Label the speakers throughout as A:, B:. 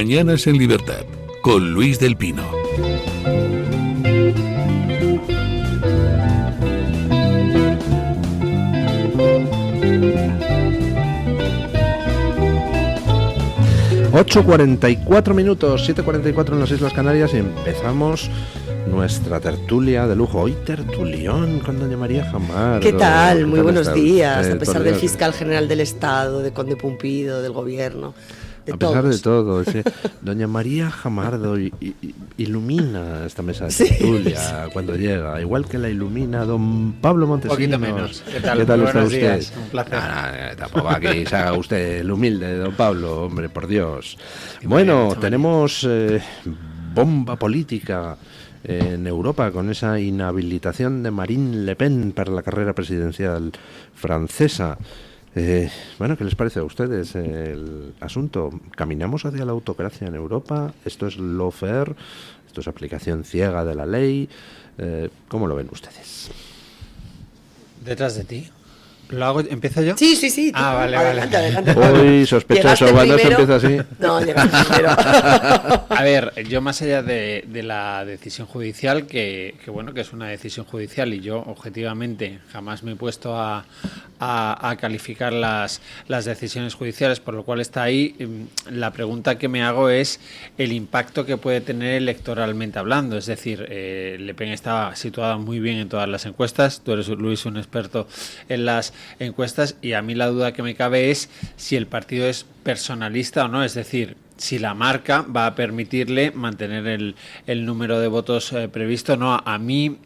A: Mañanas en Libertad, con Luis del Pino.
B: ...8:44, 7:44 en las Islas Canarias... ...y empezamos nuestra tertulia de lujo. Hoy tertulión con doña María Jamardo.
C: ¿Qué tal? Muy buenos días.
B: Usted,
C: a pesar del fiscal general del Estado, de Conde Pumpido, del gobierno, de
B: a
C: todos.
B: pesar de todo, sí. Doña María Jamardo ilumina esta mesa de
C: Sí.
B: tertulia cuando llega, igual que la ilumina don Pablo Montesinos.
D: Un poquito menos. ¿Qué tal?
B: ¿Qué tal está
D: Buenos
B: usted?
D: días. Un placer.
B: Tampoco aquí se haga usted el humilde, don Pablo, hombre, por Dios. Bueno, tenemos bomba política en Europa con esa inhabilitación de Marine Le Pen para la carrera presidencial francesa. Bueno, ¿qué les parece a ustedes el asunto? ¿Caminamos hacia la autocracia en Europa? ¿Esto es lawfare? ¿Esto es aplicación ciega de la ley? ¿Cómo lo ven ustedes?
D: Detrás de ti. ¿Lo hago? ¿Empiezo yo?
C: Sí. Tú.
D: Vale.
C: Adelante.
B: Hoy sospechoso, cuando se empieza así.
C: No, llegaste primero.
D: A ver, yo más allá de la decisión judicial, que bueno, que es una decisión judicial y yo objetivamente jamás me he puesto a calificar las decisiones judiciales, por lo cual está ahí. La pregunta que me hago es el impacto que puede tener electoralmente hablando. Es decir, Le Pen estaba situada muy bien en todas las encuestas. Tú eres, Luis, un experto en las encuestas, y a mí la duda que me cabe es si el partido es personalista o no, es decir, si la marca va a permitirle mantener el número de votos previsto. No, a mí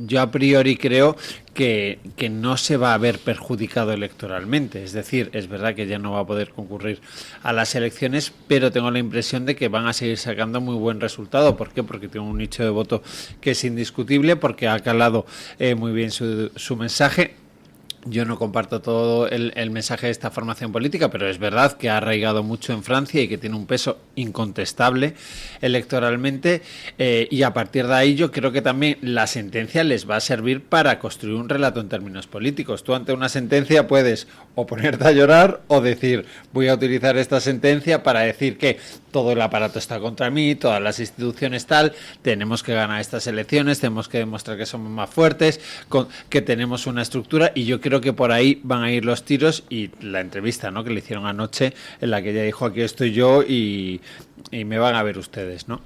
D: yo a priori creo que no se va a ver perjudicado electoralmente, es decir, es verdad que ya no va a poder concurrir a las elecciones, pero tengo la impresión de que van a seguir sacando muy buen resultado. ¿Por qué? Porque tiene un nicho de voto que es indiscutible, porque ha calado muy bien su mensaje. Yo no comparto todo el mensaje de esta formación política, pero es verdad que ha arraigado mucho en Francia y que tiene un peso incontestable electoralmente, y a partir de ahí yo creo que también la sentencia les va a servir para construir un relato en términos políticos. Tú ante una sentencia puedes o ponerte a llorar o decir voy a utilizar esta sentencia para decir que todo el aparato está contra mí, todas las instituciones tal, tenemos que ganar estas elecciones, tenemos que demostrar que somos más fuertes, que tenemos una estructura, y yo creo que por ahí van a ir los tiros. Y la entrevista, ¿no?, que le hicieron anoche, en la que ella dijo aquí estoy yo y me van a ver ustedes, ¿no?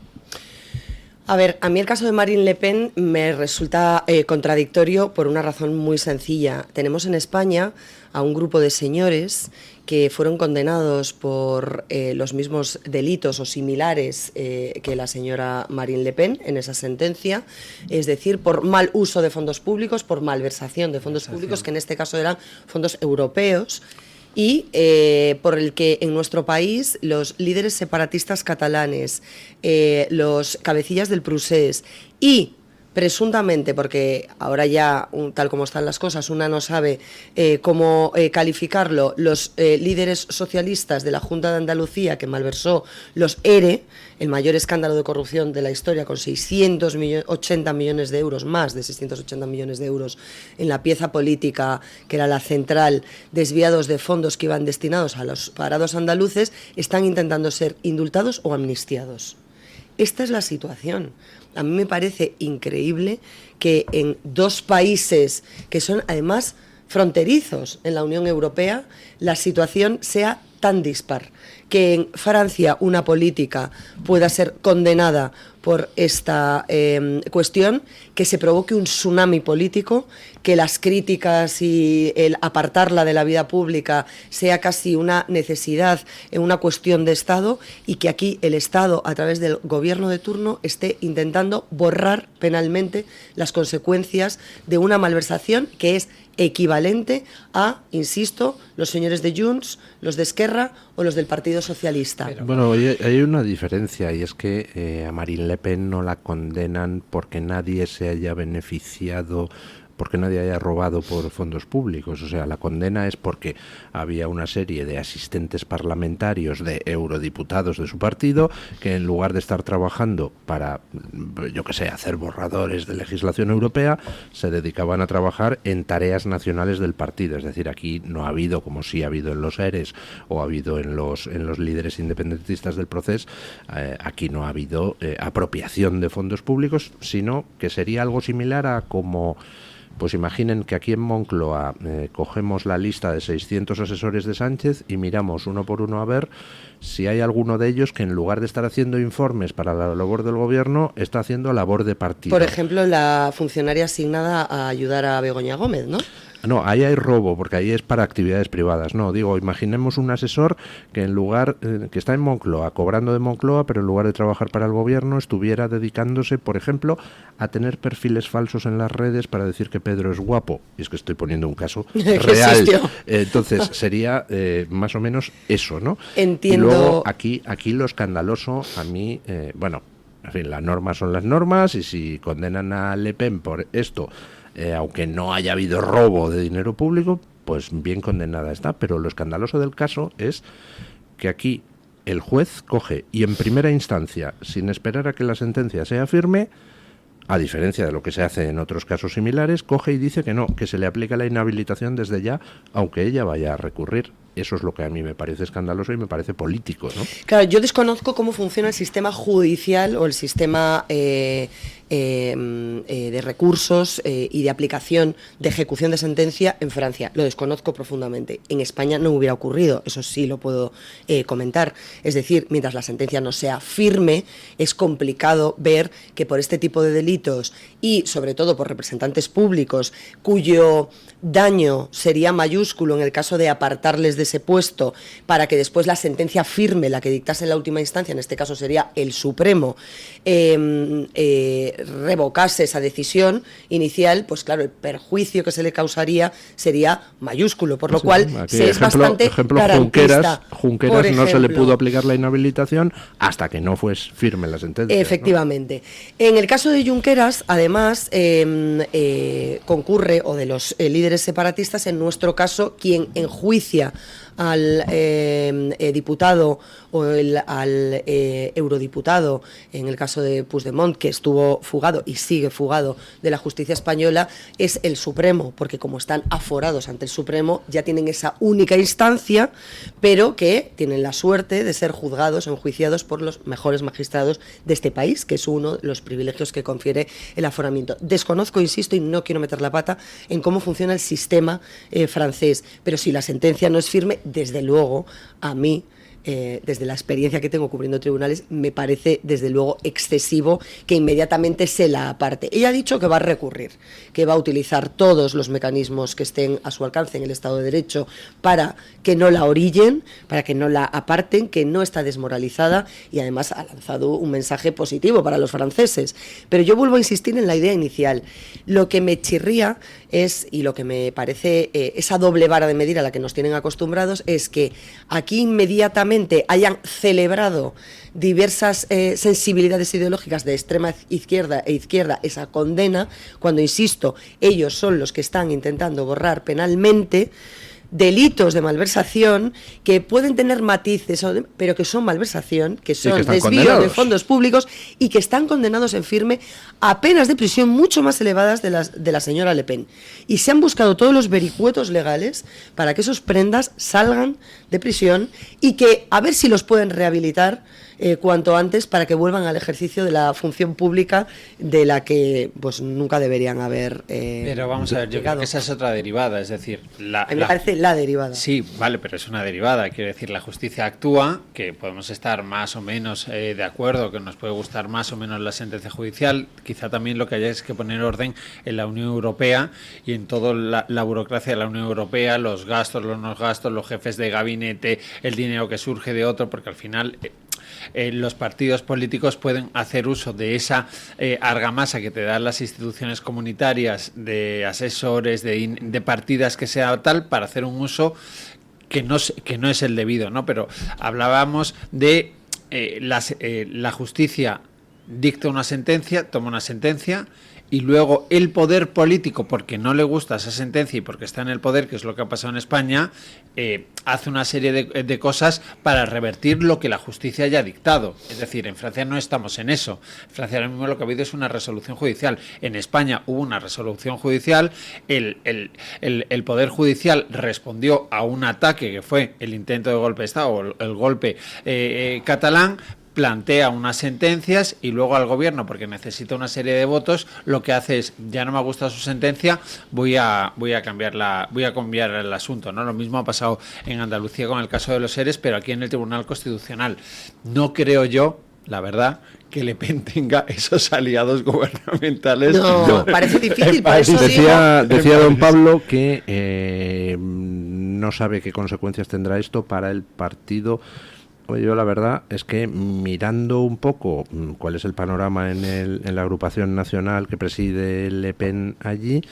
C: A ver, a mí el caso de Marine Le Pen me resulta contradictorio por una razón muy sencilla. Tenemos en España a un grupo de señores que fueron condenados por los mismos delitos o similares que la señora Marine Le Pen en esa sentencia, es decir, por mal uso de fondos públicos, por malversación de fondos públicos, que en este caso eran fondos europeos, y por el que en nuestro país los líderes separatistas catalanes, los cabecillas del Procés y presuntamente, porque ahora ya, tal como están las cosas, una no sabe cómo calificarlo, los líderes socialistas de la Junta de Andalucía que malversó los ERE, el mayor escándalo de corrupción de la historia, con 680 millones de euros, más de 680 millones de euros en la pieza política, que era la central, desviados de fondos que iban destinados a los parados andaluces, están intentando ser indultados o amnistiados. Esta es la situación. A mí me parece increíble que en dos países que son además fronterizos en la Unión Europea la situación sea tan dispar, que en Francia una política pueda ser condenada por esta cuestión, que se provoque un tsunami político, que las críticas y el apartarla de la vida pública sea casi una necesidad, una cuestión de Estado, y que aquí el Estado, a través del gobierno de turno, esté intentando borrar penalmente las consecuencias de una malversación que es equivalente a, insisto, los señores de Junts, los de Esquerra o los del Partido Socialista.
B: Bueno, hay una diferencia, y es que a Marine Le Pen no la condenan porque nadie se haya beneficiado porque nadie haya robado por fondos públicos. O sea, la condena es porque había una serie de asistentes parlamentarios, de eurodiputados de su partido, que en lugar de estar trabajando para, yo que sé, hacer borradores de legislación europea, se dedicaban a trabajar en tareas nacionales del partido. Es decir, aquí no ha habido, como sí ha habido en los ERES o ha habido en los líderes independentistas del proceso, aquí no ha habido apropiación de fondos públicos, sino que sería algo similar a como, pues imaginen que aquí en Moncloa cogemos la lista de 600 asesores de Sánchez y miramos uno por uno a ver si hay alguno de ellos que en lugar de estar haciendo informes para la labor del gobierno, está haciendo labor de partido.
C: Por ejemplo, la funcionaria asignada a ayudar a Begoña Gómez, ¿no?
B: No, ahí hay robo, porque ahí es para actividades privadas. No, digo, imaginemos un asesor que en lugar, que está en Moncloa, cobrando de Moncloa, pero en lugar de trabajar para el gobierno, estuviera dedicándose, por ejemplo, a tener perfiles falsos en las redes para decir que Pedro es guapo. Y es que estoy poniendo un caso real. Entonces, sería más o menos eso, ¿no?
C: Entiendo.
B: Y luego, aquí lo escandaloso, a mí, bueno, en fin, las normas son las normas, y si condenan a Le Pen por esto, aunque no haya habido robo de dinero público, pues bien condenada está. Pero lo escandaloso del caso es que aquí el juez coge y en primera instancia, sin esperar a que la sentencia sea firme, a diferencia de lo que se hace en otros casos similares, coge y dice que no, que se le aplica la inhabilitación desde ya, aunque ella vaya a recurrir. Eso es lo que a mí me parece escandaloso y me parece político, ¿no?
C: Claro, yo desconozco cómo funciona el sistema judicial o el sistema de recursos y de aplicación de ejecución de sentencia en Francia. Lo desconozco profundamente. En España no hubiera ocurrido, eso sí lo puedo comentar. Es decir, mientras la sentencia no sea firme, es complicado ver que por este tipo de delitos y sobre todo por representantes públicos cuyo daño sería mayúsculo en el caso de apartarles de ese puesto para que después la sentencia firme, la que dictase en la última instancia, en este caso sería el Supremo, revocase esa decisión inicial, pues claro, el perjuicio que se le causaría sería mayúsculo, por lo cual es bastante garantista.
B: Junqueras no se le pudo aplicar la inhabilitación hasta que no fue firme la sentencia.
C: Efectivamente. ¿No? En el caso de Junqueras, además, concurre, o de los líderes separatistas, en nuestro caso, quien enjuicia al diputado o al eurodiputado, en el caso de Puigdemont, que estuvo fugado y sigue fugado de la justicia española, es el Supremo, porque como están aforados ante el Supremo, ya tienen esa única instancia, pero que tienen la suerte de ser juzgados o enjuiciados por los mejores magistrados de este país, que es uno de los privilegios que confiere el aforamiento. Desconozco, insisto, y no quiero meter la pata en cómo funciona el sistema francés, pero si la sentencia no es firme, desde luego, a mí, desde la experiencia que tengo cubriendo tribunales, me parece desde luego excesivo que inmediatamente se la aparte. Ella ha dicho que va a recurrir, que va a utilizar todos los mecanismos que estén a su alcance en el Estado de Derecho para que no la orillen, para que no la aparten, que no está desmoralizada, y además ha lanzado un mensaje positivo para los franceses. Pero yo vuelvo a insistir en la idea inicial. Lo que me chirría es, y lo que me parece esa doble vara de medir a la que nos tienen acostumbrados, es que aquí inmediatamente hayan celebrado diversas sensibilidades ideológicas de extrema izquierda e izquierda esa condena, cuando, insisto, ellos son los que están intentando borrar penalmente delitos de malversación que pueden tener matices, pero que son malversación, que son desvío de fondos públicos y que están condenados en firme a penas de prisión mucho más elevadas de la señora Le Pen. Y se han buscado todos los vericuetos legales para que esos prendas salgan de prisión y que a ver si los pueden rehabilitar cuanto antes para que vuelvan al ejercicio de la función pública de la que pues nunca deberían haber
D: pero vamos a ver, yo creo que esa es otra derivada, es decir,
C: a mí me parece la derivada.
D: Sí, vale, pero es una derivada, quiero decir, la justicia actúa, que podemos estar más o menos de acuerdo, que nos puede gustar más o menos la sentencia judicial, quizá también lo que haya es que poner orden en la Unión Europea y en toda la burocracia de la Unión Europea, los gastos, los no gastos, los jefes de gabinete, el dinero que surge de otro, porque al final los partidos políticos pueden hacer uso de esa argamasa que te dan las instituciones comunitarias, de asesores, de partidas que sea tal, para hacer un uso que no es el debido, ¿no? Pero hablábamos de la justicia dicta una sentencia, toma una sentencia, y luego el poder político, porque no le gusta esa sentencia y porque está en el poder, que es lo que ha pasado en España, hace una serie de cosas para revertir lo que la justicia haya dictado. Es decir, en Francia no estamos en eso. En Francia ahora mismo lo que ha habido es una resolución judicial. En España hubo una resolución judicial, el Poder Judicial respondió a un ataque que fue el intento de golpe de Estado o el golpe catalán, plantea unas sentencias y luego al gobierno, porque necesita una serie de votos, lo que hace es, ya no me ha gustado su sentencia, voy a cambiar el asunto, ¿no? Lo mismo ha pasado en Andalucía con el caso de los ERES, pero aquí en el Tribunal Constitucional. No creo yo, la verdad, que Le Pen tenga esos aliados gubernamentales.
C: No, parece difícil. Por eso
B: decía don Pablo que no sabe qué consecuencias tendrá esto para el partido. Yo la verdad es que mirando un poco cuál es el panorama en la agrupación nacional que preside Le Pen allí,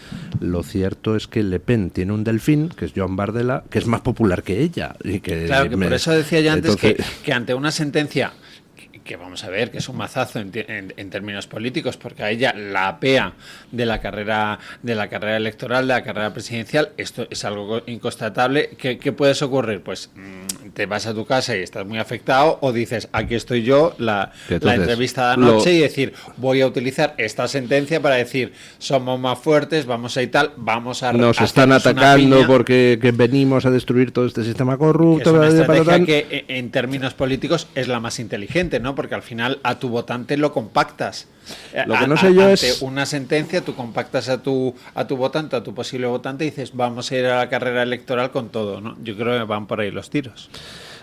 B: lo cierto es que Le Pen tiene un delfín, que es Joan Bardella, que es más popular que ella. Y que
D: claro, que por eso decía yo antes que ante una sentencia que vamos a ver que es un mazazo en términos políticos, porque a ella la apea de la carrera electoral, de la carrera presidencial, esto es algo inconstatable. ¿Qué puedes ocurrir? Pues te vas a tu casa y estás muy afectado, o dices, aquí estoy yo, la entrevista de anoche, y decir, voy a utilizar esta sentencia para decir, somos más fuertes, vamos a y tal, vamos a...
B: Nos están atacando porque venimos a destruir todo este sistema corrupto.
D: Es una estrategia que en términos políticos es la más inteligente, ¿no? Porque al final a tu votante lo compactas.
B: Lo que no sé yo
D: ante
B: es...
D: una sentencia, tú compactas a tu votante, a tu posible votante, y dices, vamos a ir a la carrera electoral con todo, ¿no? Yo creo que van por ahí los tiros.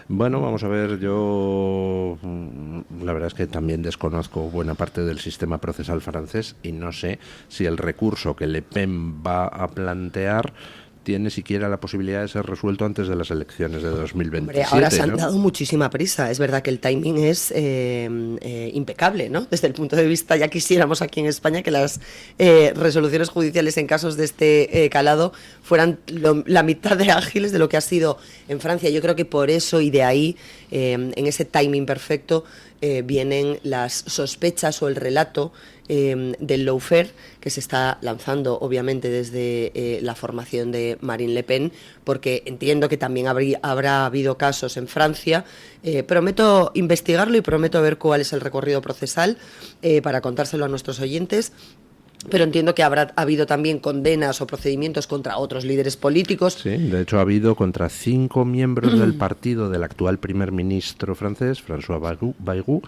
B: Bueno, vamos a ver, yo la verdad es que también desconozco buena parte del sistema procesal francés y no sé si el recurso que Le Pen va a plantear tiene siquiera la posibilidad de ser resuelto antes de las elecciones de 2027.
C: Hombre, ahora se han dado muchísima prisa. Es verdad que el timing es impecable, ¿no? Desde el punto de vista, ya quisiéramos aquí en España que las resoluciones judiciales en casos de este calado fueran la mitad de ágiles de lo que ha sido en Francia. Yo creo que por eso y de ahí, en ese timing perfecto, vienen las sospechas o el relato del lawfare que se está lanzando obviamente desde la formación de Marine Le Pen, porque entiendo que también habrá habido casos en Francia. Prometo investigarlo y prometo ver cuál es el recorrido procesal para contárselo a nuestros oyentes. Pero entiendo que habrá habido también condenas o procedimientos contra otros líderes políticos.
B: Sí, de hecho ha habido contra 5 miembros del partido del actual primer ministro francés, François Bayrou,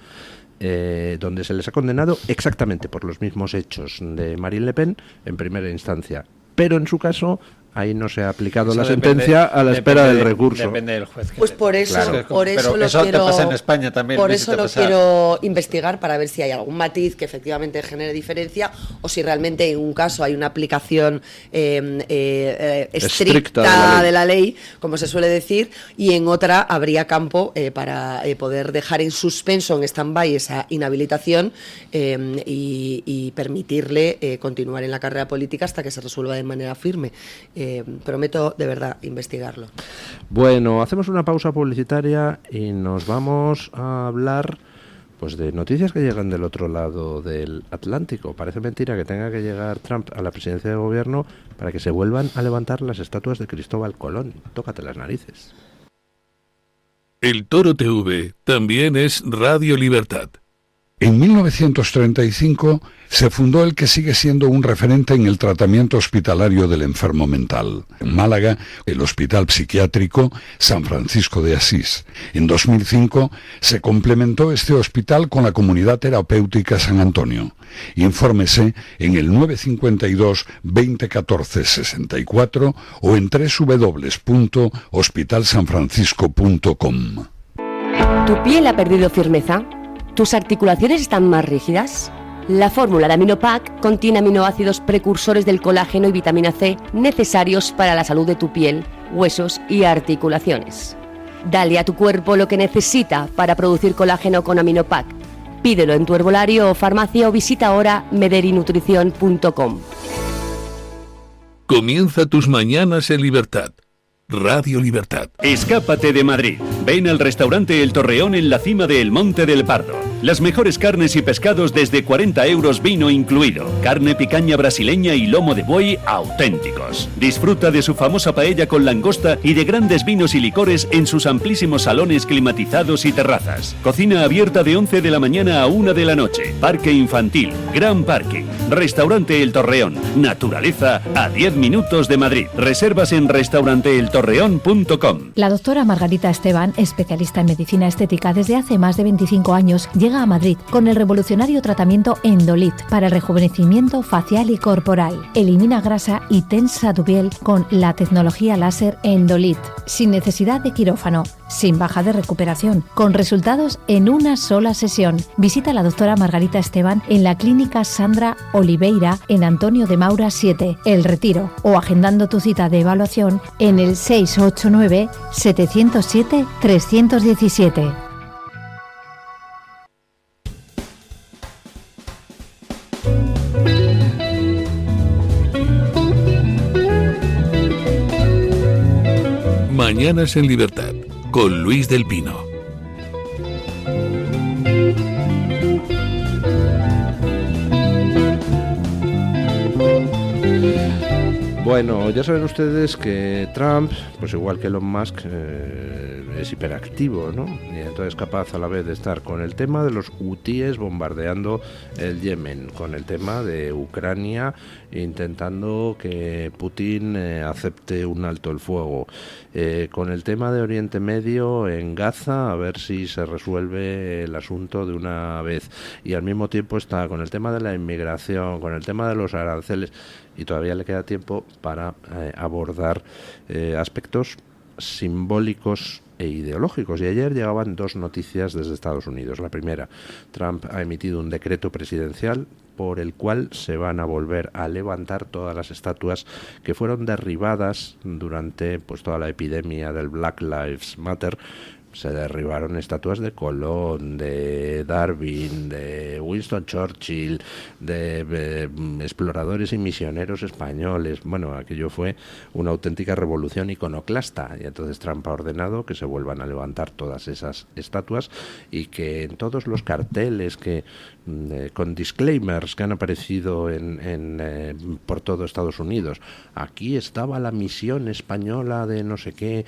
B: donde se les ha condenado exactamente por los mismos hechos de Marine Le Pen en primera instancia. Pero en su caso, ahí no se ha aplicado la sentencia a la espera del recurso.
D: Depende del juez.
C: Pues por eso,
B: claro.
C: por eso
D: pero
C: lo
D: eso
C: quiero,
D: te pasa en España también.
C: Por eso lo quiero investigar para ver si hay algún matiz que efectivamente genere diferencia o si realmente en un caso hay una aplicación estricta de la ley, como se suele decir, y en otra habría campo para poder dejar en suspenso, en stand-by, esa inhabilitación y permitirle continuar en la carrera política hasta que se resuelva de manera firme. Prometo de verdad investigarlo.
B: Bueno, hacemos una pausa publicitaria y nos vamos a hablar pues de noticias que llegan del otro lado del Atlántico. Parece mentira que tenga que llegar Trump a la presidencia de gobierno para que se vuelvan a levantar las estatuas de Cristóbal Colón. Tócate las narices.
A: El Toro TV también es Radio Libertad.
E: En 1935 se fundó el que sigue siendo un referente en el tratamiento hospitalario del enfermo mental. En Málaga, el Hospital Psiquiátrico San Francisco de Asís. En 2005 se complementó este hospital con la Comunidad Terapéutica San Antonio. Infórmese en el 952 2014 64 o en www.hospitalsanfrancisco.com.
F: ¿Tu piel ha perdido firmeza? ¿Tus articulaciones están más rígidas? La fórmula de Aminopac contiene aminoácidos precursores del colágeno y vitamina C necesarios para la salud de tu piel, huesos y articulaciones. Dale a tu cuerpo lo que necesita para producir colágeno con Aminopac. Pídelo en tu herbolario o farmacia o visita ahora mederinutrición.com.
A: Comienza tus mañanas en libertad. Radio Libertad.
G: Escápate de Madrid. Ven al restaurante El Torreón en la cima del Monte del Pardo. Las mejores carnes y pescados desde 40 euros, vino incluido. Carne picaña brasileña y lomo de buey auténticos. Disfruta de su famosa paella con langosta y de grandes vinos y licores en sus amplísimos salones climatizados y terrazas. Cocina abierta de 11 de la mañana a 1 de la noche. Parque infantil, gran parking. Restaurante El Torreón. Naturaleza a 10 minutos de Madrid. Reservas en restauranteeltorreón.com.
H: La doctora Margarita Esteban, especialista en medicina estética desde hace más de 25 años, llega a Madrid con el revolucionario tratamiento Endolit para el rejuvenecimiento facial y corporal. Elimina grasa y tensa tu piel con la tecnología láser Endolit, sin necesidad de quirófano, sin baja de recuperación, con resultados en una sola sesión. Visita a la doctora Margarita Esteban en la clínica Sandra Oliveira en Antonio de Maura 7, El Retiro, o agendando tu cita de evaluación en el 689 707 317.
A: Mañanas en Libertad, con Luis del Pino.
B: Bueno, ya saben ustedes que Trump, pues igual que Elon Musk, es hiperactivo, ¿no? Y entonces capaz a la vez de estar con el tema de los hutíes bombardeando el Yemen, con el tema de Ucrania intentando que Putin acepte un alto el fuego, con el tema de Oriente Medio en Gaza, a ver si se resuelve el asunto de una vez, y al mismo tiempo está con el tema de la inmigración, con el tema de los aranceles, y todavía le queda tiempo para abordar aspectos simbólicos e ideológicos. Y ayer llegaban dos noticias desde Estados Unidos. La primera, Trump ha emitido un decreto presidencial por el cual se van a volver a levantar todas las estatuas que fueron derribadas durante pues toda la epidemia del Black Lives Matter. Se derribaron estatuas de Colón, de Darwin, de Winston Churchill, de exploradores y misioneros españoles. Bueno, aquello fue una auténtica revolución iconoclasta, y entonces Trump ha ordenado que se vuelvan a levantar todas esas estatuas y que en todos los carteles que con disclaimers que han aparecido por todo Estados Unidos, aquí estaba la misión española de no sé qué,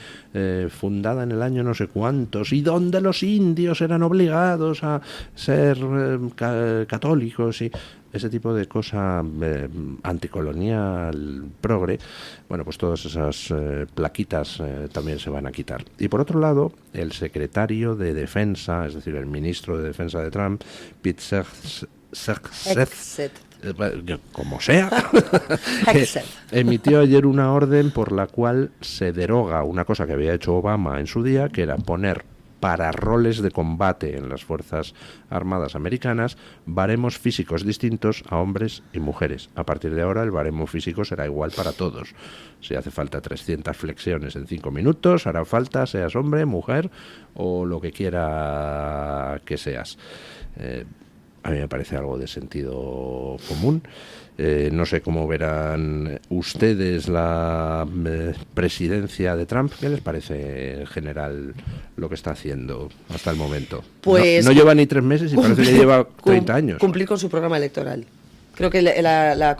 B: fundada en el año no sé cuántos, y donde los indios eran obligados a ser católicos y ese tipo de cosa anticolonial, progre. Bueno, pues todas esas plaquitas también se van a quitar. Y por otro lado, el secretario de Defensa, es decir, el ministro de Defensa de Trump, Pete Hegseth, como sea, emitió ayer una orden por la cual se deroga una cosa que había hecho Obama en su día, que era poner para roles de combate en las Fuerzas Armadas americanas baremos físicos distintos a hombres y mujeres. A partir de ahora el baremo físico será igual para todos. Si hace falta 300 flexiones en 5 minutos, hará falta seas hombre, mujer o lo que quiera que seas. A mí me parece algo de sentido común. No sé cómo verán ustedes la presidencia de Trump. ¿Qué les parece en general lo que está haciendo hasta el momento?
C: Pues
B: no lleva ni 3 meses y parece que lleva 30 años.
C: Cumplir con su programa electoral. Creo que la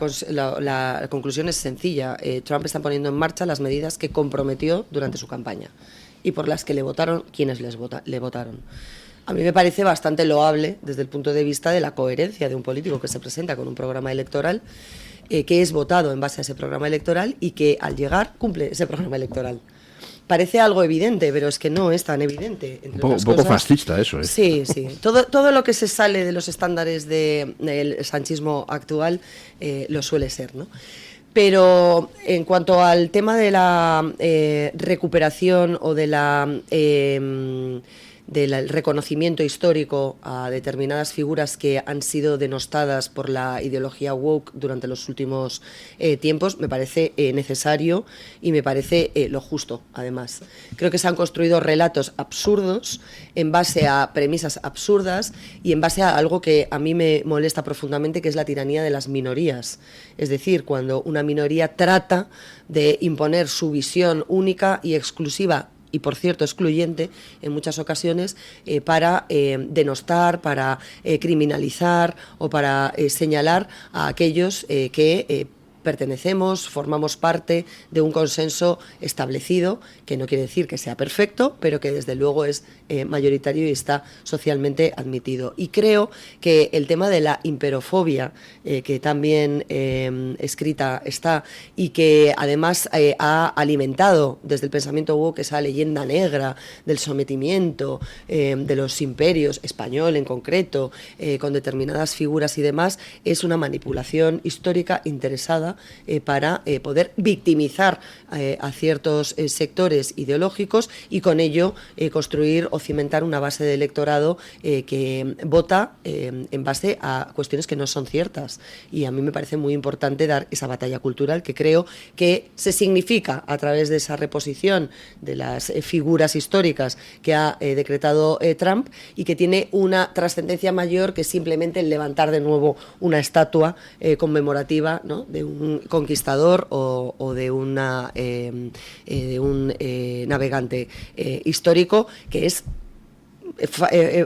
C: conclusión es sencilla. Trump está poniendo en marcha las medidas que comprometió durante su campaña y por las que le votaron quienes le votaron. A mí me parece bastante loable desde el punto de vista de la coherencia de un político que se presenta con un programa electoral, que es votado en base a ese programa electoral y que al llegar cumple ese programa electoral. Parece algo evidente, pero es que no es tan evidente.
B: Un poco fascista eso, ¿eh?
C: Sí, sí. Todo lo que se sale de los estándares del sanchismo actual lo suele ser, ¿no? Pero en cuanto al tema de la recuperación o de del reconocimiento histórico a determinadas figuras que han sido denostadas por la ideología woke durante los últimos tiempos, me parece necesario y me parece lo justo, además. Creo que se han construido relatos absurdos en base a premisas absurdas y en base a algo que a mí me molesta profundamente, que es la tiranía de las minorías. Es decir, cuando una minoría trata de imponer su visión única y exclusiva y por cierto excluyente en muchas ocasiones para denostar, para criminalizar o para señalar a aquellos que pertenecemos, formamos parte de un consenso establecido, que no quiere decir que sea perfecto, pero que desde luego es mayoritario y está socialmente admitido. Y creo que el tema de la imperofobia, que también escrita está, y que además ha alimentado desde el pensamiento woke esa leyenda negra del sometimiento de los imperios, español en concreto, con determinadas figuras y demás, es una manipulación histórica interesada para poder victimizar a ciertos sectores ideológicos y con ello construir o cimentar una base de electorado que vota en base a cuestiones que no son ciertas. Y a mí me parece muy importante dar esa batalla cultural que creo que se significa a través de esa reposición de las figuras históricas que ha decretado Trump y que tiene una trascendencia mayor que simplemente el levantar de nuevo una estatua conmemorativa, ¿no?, de un conquistador o de un navegante histórico que es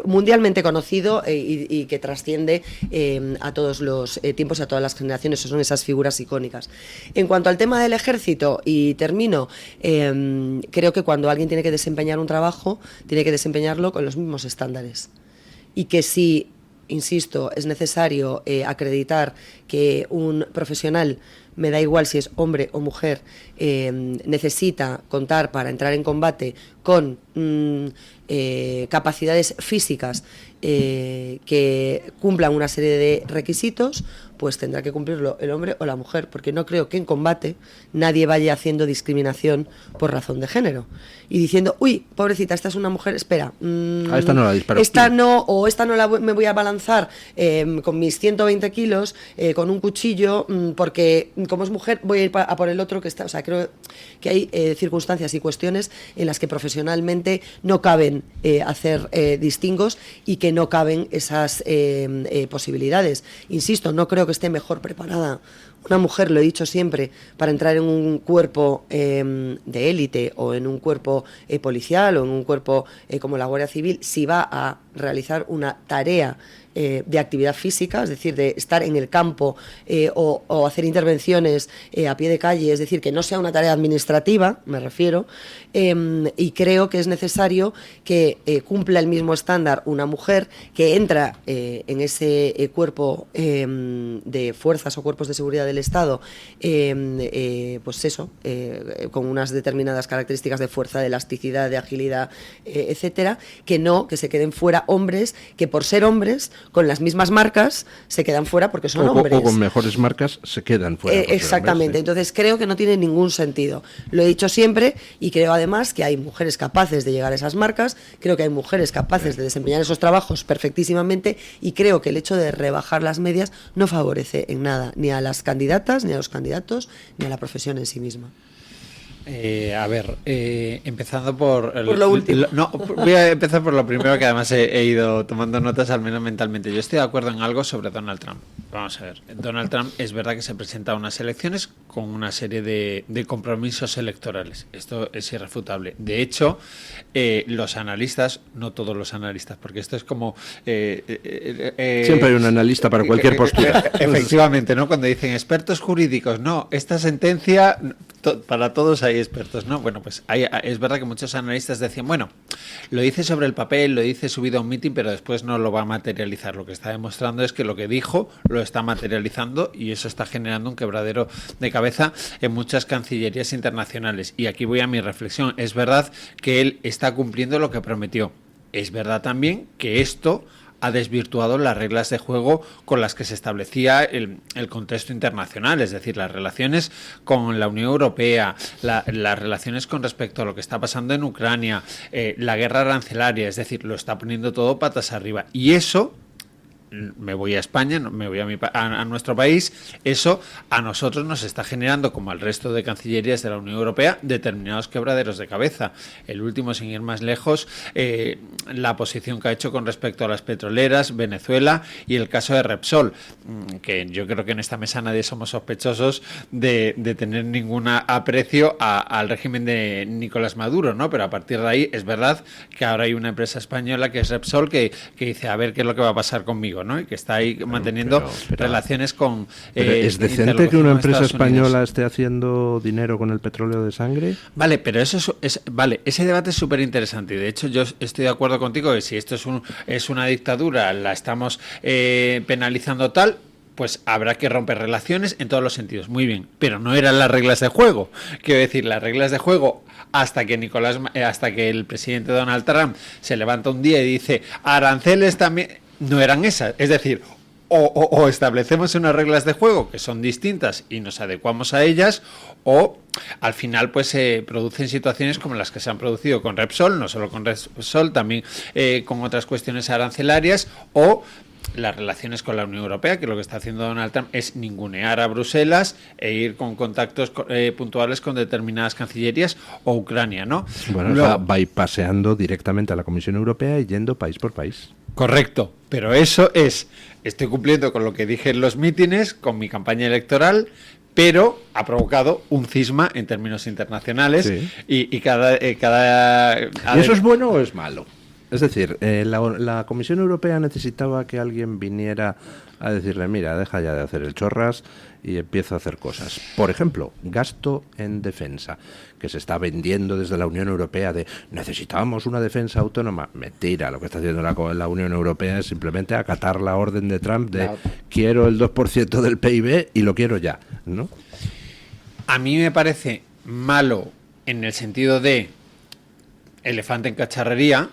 C: mundialmente conocido y que trasciende a todos los tiempos y a todas las generaciones. Son esas figuras icónicas. En cuanto al tema del ejército, y termino, creo que cuando alguien tiene que desempeñar un trabajo, tiene que desempeñarlo con los mismos estándares. Y que si, insisto, es necesario acreditar que un profesional, me da igual si es hombre o mujer, necesita contar para entrar en combate con capacidades físicas que cumplan una serie de requisitos, pues tendrá que cumplirlo el hombre o la mujer, porque no creo que en combate nadie vaya haciendo discriminación por razón de género y diciendo, uy, pobrecita, esta es una mujer, espera,
B: a esta no la disparo,
C: esta no, o esta no me voy a balanzar con mis 120 kilos con un cuchillo, porque como es mujer voy a ir a por el otro que está. O sea, creo que hay circunstancias y cuestiones en las que profesionalmente no caben hacer distingos y que no caben esas posibilidades. Insisto, no creo que esté mejor preparada una mujer, lo he dicho siempre, para entrar en un cuerpo de élite o en un cuerpo policial o en un cuerpo como la Guardia Civil, si va a realizar una tarea de actividad física, es decir, de estar en el campo o hacer intervenciones a pie de calle, es decir, que no sea una tarea administrativa, me refiero, y creo que es necesario que cumpla el mismo estándar una mujer que entra en ese cuerpo de fuerzas o cuerpos de seguridad del Estado, pues eso, con unas determinadas características de fuerza, de elasticidad, de agilidad, etcétera, que se queden fuera hombres que por ser hombres con las mismas marcas se quedan fuera porque son hombres.
B: O con mejores marcas se quedan fuera.
C: Exactamente. Hombres, sí. Entonces creo que no tiene ningún sentido. Lo he dicho siempre y creo además que hay mujeres capaces de llegar a esas marcas, creo que hay mujeres capaces de desempeñar esos trabajos perfectísimamente y creo que el hecho de rebajar las medias no favorece en nada ni a las candidatas, ni a los candidatos, ni a la profesión en sí misma.
D: Empezando por
C: lo último.
D: Voy a empezar por lo primero, que además he ido tomando notas, al menos mentalmente. Yo estoy de acuerdo en algo sobre Donald Trump. Vamos a ver, Donald Trump es verdad que se presenta a unas elecciones con una serie de compromisos electorales. Esto es irrefutable. De hecho, los analistas, no todos los analistas, porque esto es como...
B: siempre hay un analista para cualquier postura.
D: Efectivamente, ¿no? Cuando dicen expertos jurídicos, no, esta sentencia... para todos hay expertos, ¿no? Bueno, pues es verdad que muchos analistas decían, bueno, lo dice sobre el papel, lo dice subido a un mitin, pero después no lo va a materializar. Lo que está demostrando es que lo que dijo lo está materializando y eso está generando un quebradero de cabeza en muchas cancillerías internacionales. Y aquí voy a mi reflexión. Es verdad que él está cumpliendo lo que prometió. Es verdad también que esto ha desvirtuado las reglas de juego con las que se establecía el contexto internacional, es decir, las relaciones con la Unión Europea, las relaciones con respecto a lo que está pasando en Ucrania, la guerra arancelaria, es decir, lo está poniendo todo patas arriba. Y eso me voy a España, me voy a nuestro país, eso a nosotros nos está generando, como al resto de cancillerías de la Unión Europea, determinados quebraderos de cabeza. El último, sin ir más lejos, la posición que ha hecho con respecto a las petroleras, Venezuela y el caso de Repsol, que yo creo que en esta mesa nadie somos sospechosos de tener ningún aprecio al régimen de Nicolás Maduro, ¿no? Pero a partir de ahí es verdad que ahora hay una empresa española que es Repsol que dice a ver qué es lo que va a pasar conmigo, ¿no? Y que está ahí manteniendo relaciones con...
B: ¿Es decente que una empresa española esté haciendo dinero con el petróleo de sangre?
D: Vale, pero eso vale, ese debate es súper interesante y de hecho yo estoy de acuerdo contigo que si esto es una dictadura, la estamos penalizando tal, pues habrá que romper relaciones en todos los sentidos. Muy bien, pero no eran las reglas de juego. Quiero decir, las reglas de juego hasta que el presidente Donald Trump se levanta un día y dice aranceles también, no eran esas. Es decir, o establecemos unas reglas de juego que son distintas y nos adecuamos a ellas, o al final pues se producen situaciones como las que se han producido con Repsol, no solo con Repsol, también con otras cuestiones arancelarias, o las relaciones con la Unión Europea, que lo que está haciendo Donald Trump es ningunear a Bruselas e ir con contactos puntuales con determinadas cancillerías, o Ucrania, ¿no?
B: Bueno, está bypaseando directamente a la Comisión Europea y yendo país por país.
D: Correcto, pero eso estoy cumpliendo con lo que dije en los mítines, con mi campaña electoral, pero ha provocado un cisma en términos internacionales, sí. y cada ¿Y
B: eso es bueno o es malo? Es decir, la Comisión Europea necesitaba que alguien viniera a decirle, mira, deja ya de hacer el chorras y empieza a hacer cosas. Por ejemplo, gasto en defensa, que se está vendiendo desde la Unión Europea de necesitamos una defensa autónoma. Mentira, lo que está haciendo la Unión Europea es simplemente acatar la orden de Trump de quiero el 2% del PIB y lo quiero ya, ¿no?
D: A mí me parece malo en el sentido de elefante en cacharrería,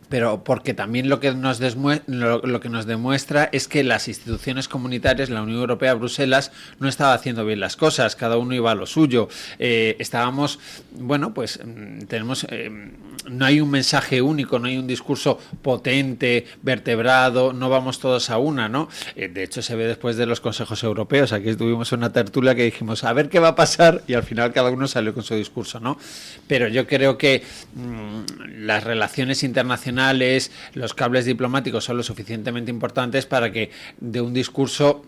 D: pero porque también lo que nos demuestra es que las instituciones comunitarias, la Unión Europea, Bruselas, no estaba haciendo bien las cosas, cada uno iba a lo suyo. Estábamos, bueno, pues tenemos, no hay un mensaje único, no hay un discurso potente, vertebrado, no vamos todos a una, ¿no? De hecho, se ve después de los consejos europeos, aquí tuvimos una tertulia que dijimos, a ver qué va a pasar, y al final cada uno salió con su discurso, ¿no? Pero yo creo que las relaciones internacionales, los cables diplomáticos son lo suficientemente importantes para que de un discurso,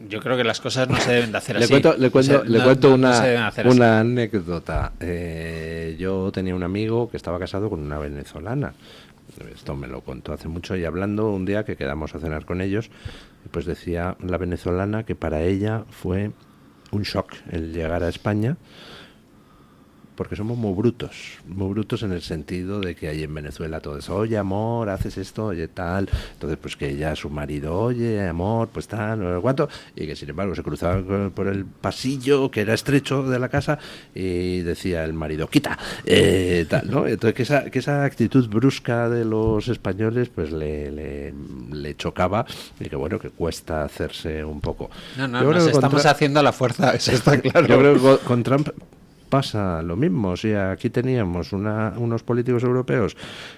D: yo creo que las cosas no se deben de hacer así.
B: Le cuento una anécdota. Yo tenía un amigo que estaba casado con una venezolana. Esto me lo contó hace mucho, y hablando un día que quedamos a cenar con ellos, pues decía la venezolana que para ella fue un shock el llegar a España, porque somos muy brutos en el sentido de que ahí en Venezuela todo es, oye amor, haces esto, oye tal, entonces pues que ella, su marido, oye amor, pues tal, no sé cuánto, y que sin embargo se cruzaba por el pasillo que era estrecho de la casa y decía el marido, quita, tal, ¿no? Entonces que esa actitud brusca de los españoles pues le chocaba, y que bueno, que cuesta hacerse un poco.
D: No, nos estamos haciendo a la fuerza, eso está claro.
B: Yo creo que con Trump pasa lo mismo. O sea, aquí teníamos unos políticos europeos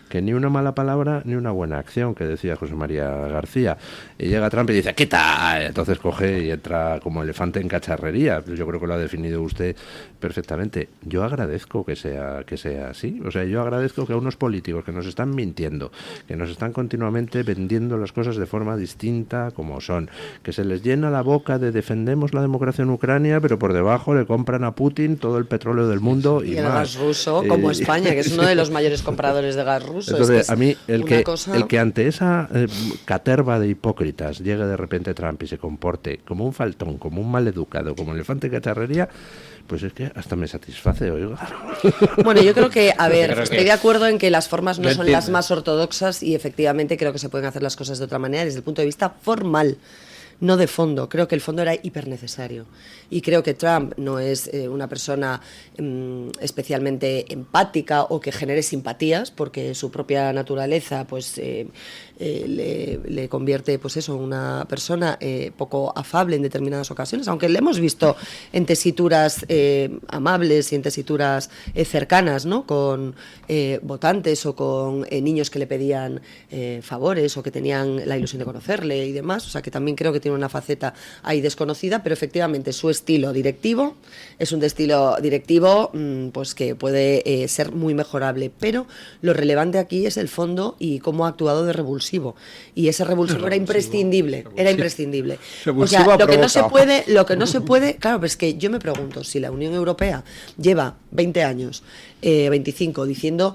B: que ni una mala palabra ni una buena acción, que decía José María García, y llega Trump y dice ¡quita! Entonces coge y entra como elefante en cacharrería. Yo creo que lo ha definido usted perfectamente. Yo agradezco que sea así. O sea, yo agradezco que a unos políticos que nos están mintiendo, que nos están continuamente vendiendo las cosas de forma distinta como son, que se les llena la boca de defendemos la democracia en Ucrania, pero por debajo le compran a Putin todo el petróleo del mundo y
C: el
B: más.
C: gas ruso, como España, que es uno de los mayores compradores de gas ruso.
B: Entonces, a mí, el que ante esa caterva de hipócritas llegue de repente Trump y se comporte como un faltón, como un maleducado, como elefante cacharrería, pues es que hasta me satisface, oiga.
C: Bueno, yo creo que, a ver, estoy de acuerdo en que las formas no son las más ortodoxas y efectivamente creo que se pueden hacer las cosas de otra manera desde el punto de vista formal. No de fondo, creo que el fondo era hipernecesario y creo que Trump no es una persona especialmente empática o que genere simpatías, porque su propia naturaleza pues le convierte, pues eso, una persona poco afable en determinadas ocasiones, aunque le hemos visto en tesituras amables y en tesituras cercanas, ¿no? Con votantes o con niños que le pedían favores o que tenían la ilusión de conocerle y demás, o sea que también creo que tiene una faceta ahí desconocida, pero efectivamente su estilo directivo es un estilo directivo pues que puede ser muy mejorable, pero lo relevante aquí es el fondo y cómo ha actuado de revulsivo, y ese revulsivo era imprescindible. O sea, lo que no se puede, claro, pero es que yo me pregunto si la Unión Europea lleva 20 años, 25, diciendo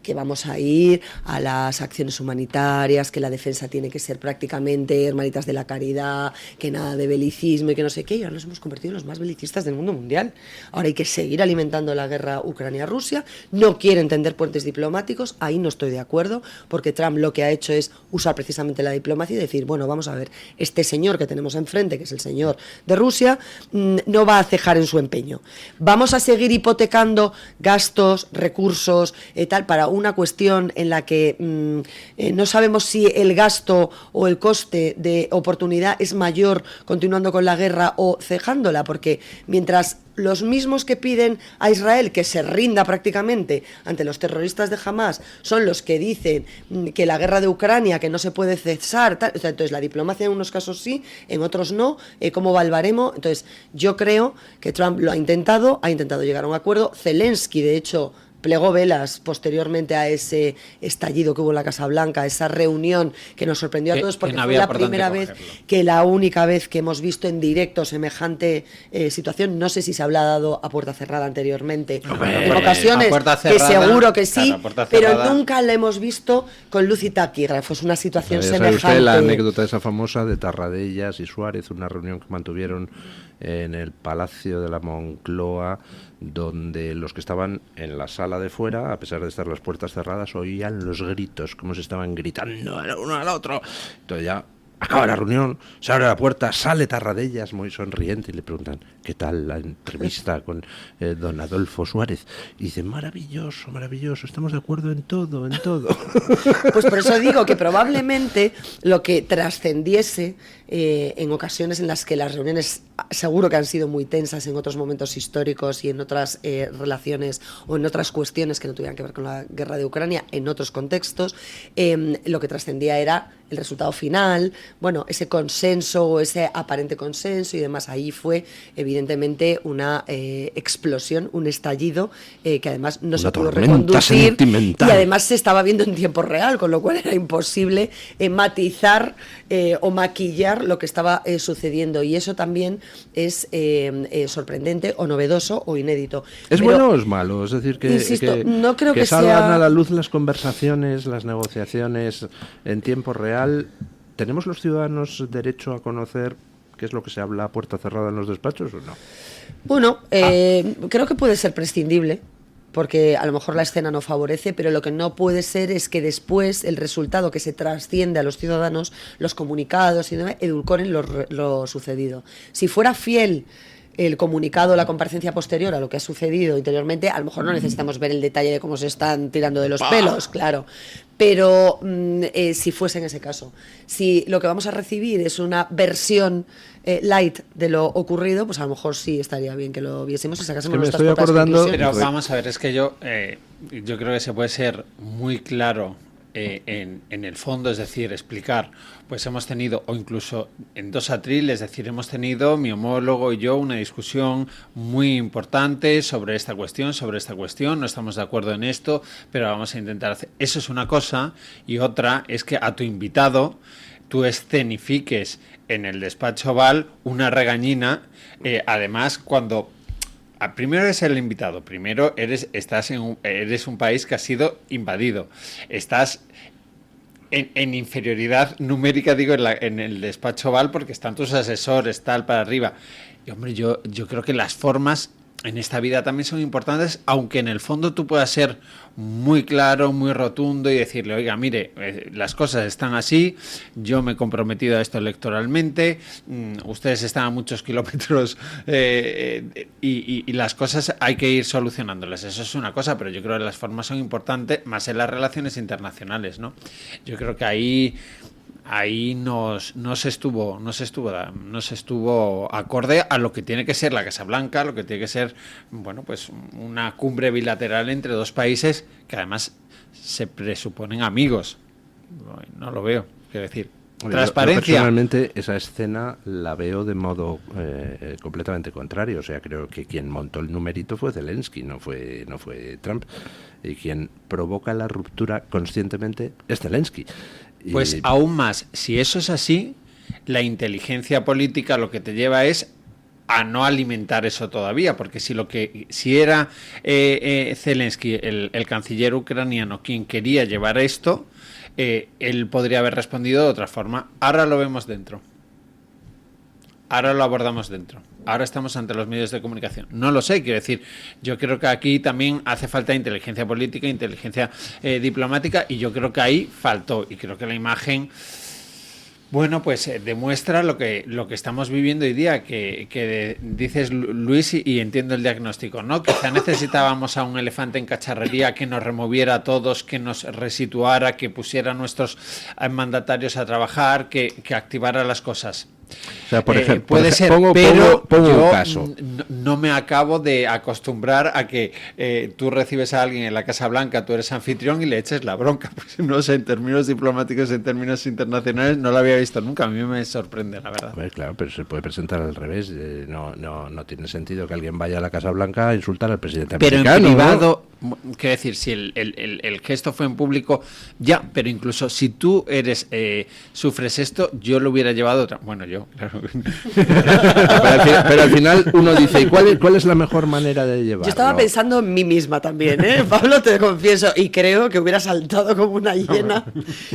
C: que vamos a ir a las acciones humanitarias, que la defensa tiene que ser prácticamente hermanitas de la caridad, que nada de belicismo y que no sé qué, y ahora nos hemos convertido en los más belicistas del mundo mundial. Ahora hay que seguir alimentando la guerra Ucrania-Rusia, no quiere entender puentes diplomáticos, ahí no estoy de acuerdo, porque Trump lo que ha hecho es usar precisamente la diplomacia y decir, bueno, vamos a ver, este señor que tenemos enfrente, que es el señor de Rusia, no va a cejar en su empeño. Vamos a seguir hipotecando gastos, recursos, tal, para una cuestión en la que no sabemos si el gasto o el coste de oportunidad es mayor continuando con la guerra o cejándola, porque mientras los mismos que piden a Israel que se rinda prácticamente ante los terroristas de Hamás son los que dicen que la guerra de Ucrania, que no se puede cesar, tal. O sea, entonces la diplomacia en unos casos sí, en otros no, ¿cómo va el baremo? Entonces yo creo que Trump lo ha intentado llegar a un acuerdo. Zelensky, de hecho, plegó velas posteriormente a ese estallido que hubo en la Casa Blanca, esa reunión que nos sorprendió a todos, porque fue la primera vez, que la única vez que hemos visto en directo semejante situación. No sé si se había dado a puerta cerrada anteriormente, en ocasiones, que seguro que sí, claro, pero nunca la hemos visto con luz y taquígrafos, una situación semejante.
B: ¿Sabe usted la anécdota esa famosa de Tarradellas y Suárez, una reunión que mantuvieron en el Palacio de la Moncloa, donde los que estaban en la sala de fuera, a pesar de estar las puertas cerradas, oían los gritos, como se estaban gritando el uno al otro? Entonces ya acaba la reunión, se abre la puerta, sale Tarradellas muy sonriente y le preguntan, ¿qué tal la entrevista con don Adolfo Suárez? Y dice, maravilloso, maravilloso, estamos de acuerdo en todo, en todo.
C: Pues por eso digo que probablemente lo que trascendiese en ocasiones en las que las reuniones seguro que han sido muy tensas en otros momentos históricos y en otras relaciones o en otras cuestiones que no tuvieran que ver con la guerra de Ucrania, en otros contextos, lo que trascendía era el resultado final, bueno, ese consenso o ese aparente consenso y demás. Ahí fue evidentemente una explosión, un estallido que además no se pudo reconducir sentimental. Y además se estaba viendo en tiempo real, con lo cual era imposible matizar o maquillar lo que estaba sucediendo, y eso también es sorprendente o novedoso o inédito.
B: ¿Es bueno o es malo? Es decir, que,
C: insisto, no creo que
B: salgan
C: sea...
B: a la luz las conversaciones, las negociaciones en tiempo real. ¿Tenemos los ciudadanos derecho a conocer qué es lo que se habla a puerta cerrada en los despachos o no?
C: Bueno, creo que puede ser prescindible, porque a lo mejor la escena no favorece, pero lo que no puede ser es que después el resultado que se trasciende a los ciudadanos, los comunicados y demás, edulcoren lo sucedido. Si fuera fiel el comunicado, la comparecencia posterior a lo que ha sucedido interiormente, a lo mejor no necesitamos ver el detalle de cómo se están tirando de los pelos, claro, pero si fuese en ese caso, si lo que vamos a recibir es una versión light de lo ocurrido, pues a lo mejor sí estaría bien que lo viésemos y sacásemos nuestras propias conclusiones.
D: Pero vamos a ver, es que yo creo que se puede ser muy claro en el fondo, es decir, explicar, pues hemos tenido, o incluso en 2 atriles, es decir, hemos tenido, mi homólogo y yo, una discusión muy importante sobre esta cuestión, no estamos de acuerdo en esto, pero vamos a intentar hacer. Eso es una cosa, y otra es que a tu invitado tú escenifiques en el despacho oval una regañina, además cuando... Primero eres el invitado, primero eres un país que ha sido invadido, estás en inferioridad numérica, digo, en el despacho oval, porque están tus asesores, tal, para arriba. Y hombre, yo creo que las formas en esta vida también son importantes, aunque en el fondo tú puedas ser muy claro, muy rotundo y decirle, oiga, mire, las cosas están así, yo me he comprometido a esto electoralmente, ustedes están a muchos kilómetros y las cosas hay que ir solucionándolas. Eso es una cosa, pero yo creo que las formas son importantes, más en las relaciones internacionales, ¿no? Yo creo que ahí no se estuvo acorde a lo que tiene que ser la Casa Blanca, lo que tiene que ser, bueno, pues una cumbre bilateral entre dos países que además se presuponen amigos. No lo veo, quiero decir. Transparencia.
B: Yo personalmente esa escena la veo de modo completamente contrario. O sea, creo que quien montó el numerito fue Zelensky, no fue Trump. Y quien provoca la ruptura conscientemente es Zelensky.
D: Pues aún más, si eso es así, la inteligencia política lo que te lleva es a no alimentar eso todavía, porque si era Zelensky, el canciller ucraniano, quien quería llevar esto, él podría haber respondido de otra forma. Ahora lo vemos dentro. Ahora lo abordamos dentro. Ahora estamos ante los medios de comunicación. No lo sé, quiero decir, yo creo que aquí también hace falta inteligencia política, inteligencia diplomática, y yo creo que ahí faltó. Y creo que la imagen, bueno, pues demuestra lo que estamos viviendo hoy día, que dices, Luis, y entiendo el diagnóstico, ¿no? Quizá necesitábamos a un elefante en cacharrería que nos removiera a todos, que nos resituara, que pusiera a nuestros mandatarios a trabajar, que activara las cosas.
B: O sea, por ejemplo,
D: puede ser,
B: pongo
D: pero
B: yo
D: un
B: caso.
D: No me acabo de acostumbrar a que tú recibes a alguien en la Casa Blanca, tú eres anfitrión y le eches la bronca. Pues no sé, en términos diplomáticos, en términos internacionales, no lo había visto nunca. A mí me sorprende, la verdad.
B: A ver, claro, pero se puede presentar al revés. No tiene sentido que alguien vaya a la Casa Blanca a insultar al presidente americano.
D: Pero en privado, ¿no? Quiero decir, si el gesto fue en público, ya, pero incluso si tú sufres esto, yo lo hubiera llevado otra. Bueno, yo, claro.
B: Pero al final uno dice, ¿y cuál es la mejor manera de llevarlo?
C: Yo estaba pensando en mí misma también, Pablo, te confieso, y creo que hubiera saltado como una hiena.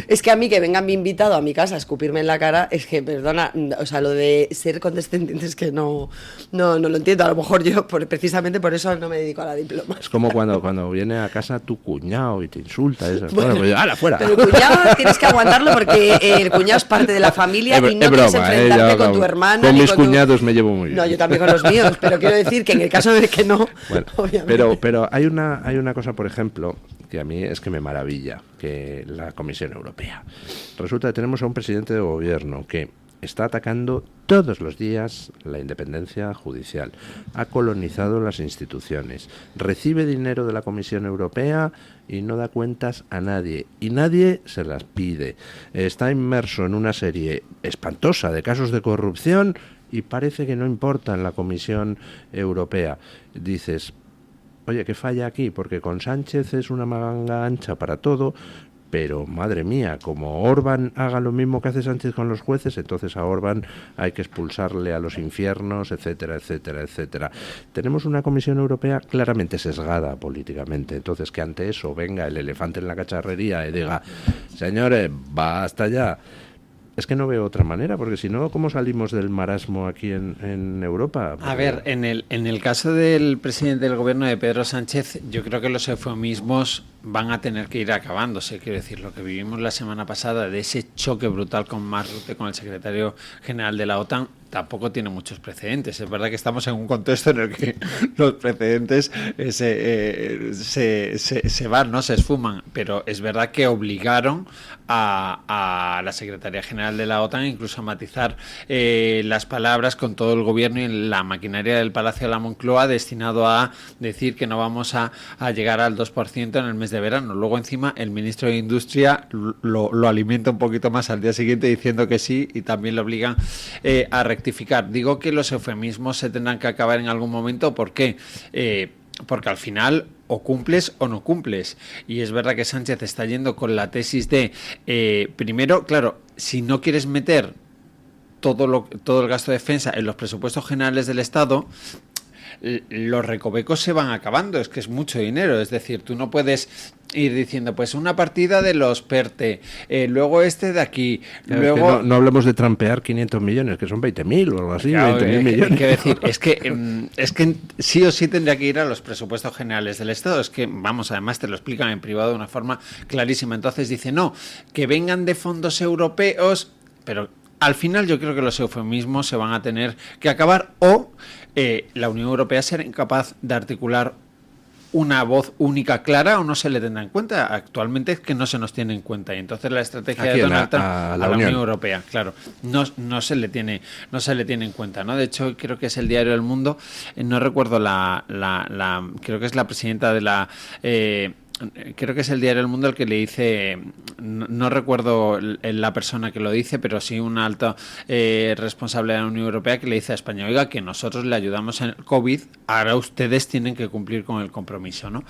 C: Es que a mí que venga mi invitado a mi casa a escupirme en la cara, es que, perdona, o sea, lo de ser condescendiente es que no lo entiendo. A lo mejor yo, precisamente por eso no me dedico a la diplomacia.
B: Es como cuando viene a casa tu cuñado y te insulta. Bueno, pues ¡hala, fuera!
C: Pero el cuñado tienes que aguantarlo porque el cuñado es parte de la familia y no quieres enfrentarte con tu hermana.
B: Con mis cuñados me llevo muy bien.
C: No, yo también con los míos, pero quiero decir que en el caso de que no,
B: bueno, obviamente. Pero hay una cosa, por ejemplo, que a mí es que me maravilla, que la Comisión Europea. Resulta que tenemos a un presidente de gobierno que está atacando todos los días la independencia judicial, ha colonizado las instituciones, recibe dinero de la Comisión Europea y no da cuentas a nadie, y nadie se las pide. Está inmerso en una serie espantosa de casos de corrupción y parece que no importa en la Comisión Europea. Dices, oye, ¿qué falla aquí? Porque con Sánchez es una manga ancha para todo, pero madre mía, como Orbán haga lo mismo que hace Sánchez con los jueces, entonces a Orbán hay que expulsarle a los infiernos, etcétera, etcétera, etcétera. Tenemos una Comisión Europea claramente sesgada políticamente, entonces que ante eso venga el elefante en la cacharrería y diga, señores, basta ya. Es que no veo otra manera, porque si no, ¿cómo salimos del marasmo aquí en Europa? Porque...
D: A ver, en el caso del presidente del gobierno de Pedro Sánchez, yo creo que los eufemismos van a tener que ir acabándose. Quiero decir, lo que vivimos la semana pasada de ese choque brutal con Mark Rutte, con el secretario general de la OTAN, tampoco tiene muchos precedentes. Es verdad que estamos en un contexto en el que los precedentes se van, ¿no? Se esfuman, pero es verdad que obligaron a la Secretaría General de la OTAN incluso a matizar las palabras con todo el gobierno y la maquinaria del Palacio de la Moncloa destinado a decir que no vamos a llegar al 2% en el mes de verano. Luego encima el ministro de Industria lo alimenta un poquito más al día siguiente diciendo que sí, y también lo obligan a rectificar. Digo que los eufemismos se tendrán que acabar en algún momento. ¿Por qué? Porque al final o cumples o no cumples. Y es verdad que Sánchez está yendo con la tesis de primero, claro, si no quieres meter todo el gasto de defensa en los presupuestos generales del Estado, los recovecos se van acabando, es que es mucho dinero, es decir, tú no puedes ir diciendo, pues una partida de los PERTE, luego este de aquí,
B: Claro,
D: luego...
B: es que no hablemos de trampear 500 millones, que son 20.000 o algo así,
D: Claro,
B: 20.000 millones.
D: Quiero decir, es que sí o sí tendría que ir a los presupuestos generales del Estado. Es que, vamos, además te lo explican en privado de una forma clarísima. Entonces dice, no, que vengan de fondos europeos, pero al final yo creo que los eufemismos se van a tener que acabar, o la Unión Europea será incapaz de articular una voz única clara, o no se le tendrá en cuenta. Actualmente es que no se nos tiene en cuenta, y entonces la estrategia de Donald Trump a la Unión Europea, claro, no se le tiene en cuenta, ¿no? De hecho, creo que es el Diario del Mundo, no recuerdo creo que es la presidenta de la creo que es el Diario del Mundo el que le dice, no recuerdo la persona que lo dice, pero sí un alto responsable de la Unión Europea, que le dice a España, oiga, que nosotros le ayudamos en el COVID, ahora ustedes tienen que cumplir con el compromiso, ¿no?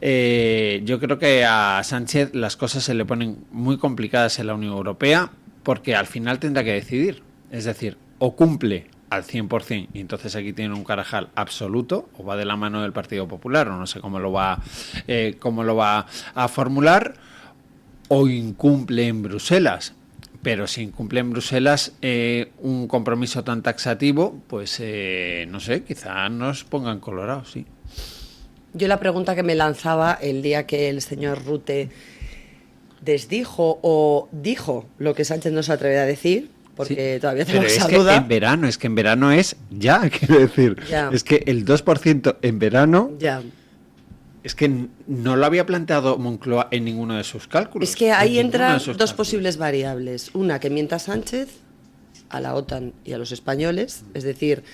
D: Yo creo que a Sánchez las cosas se le ponen muy complicadas en la Unión Europea, porque al final tendrá que decidir, es decir, o cumple al 100%, y entonces aquí tiene un Carajal absoluto, o va de la mano del Partido Popular, o no sé cómo lo va a formular, o incumple en Bruselas. Pero si incumple en Bruselas un compromiso tan taxativo, pues no sé, quizá nos pongan colorados, sí.
C: Yo la pregunta que me lanzaba el día que el señor Rutte desdijo o dijo lo que Sánchez no se atreve a decir, porque todavía tenemos esa duda.
D: Es que en verano es ya, quiero decir. Ya. Es que el 2% en verano...
C: Ya.
D: Es que no lo había planteado Moncloa en ninguno de sus cálculos.
C: Es que ahí entran dos posibles variables. Una, que mienta Sánchez a la OTAN y a los españoles, es decir,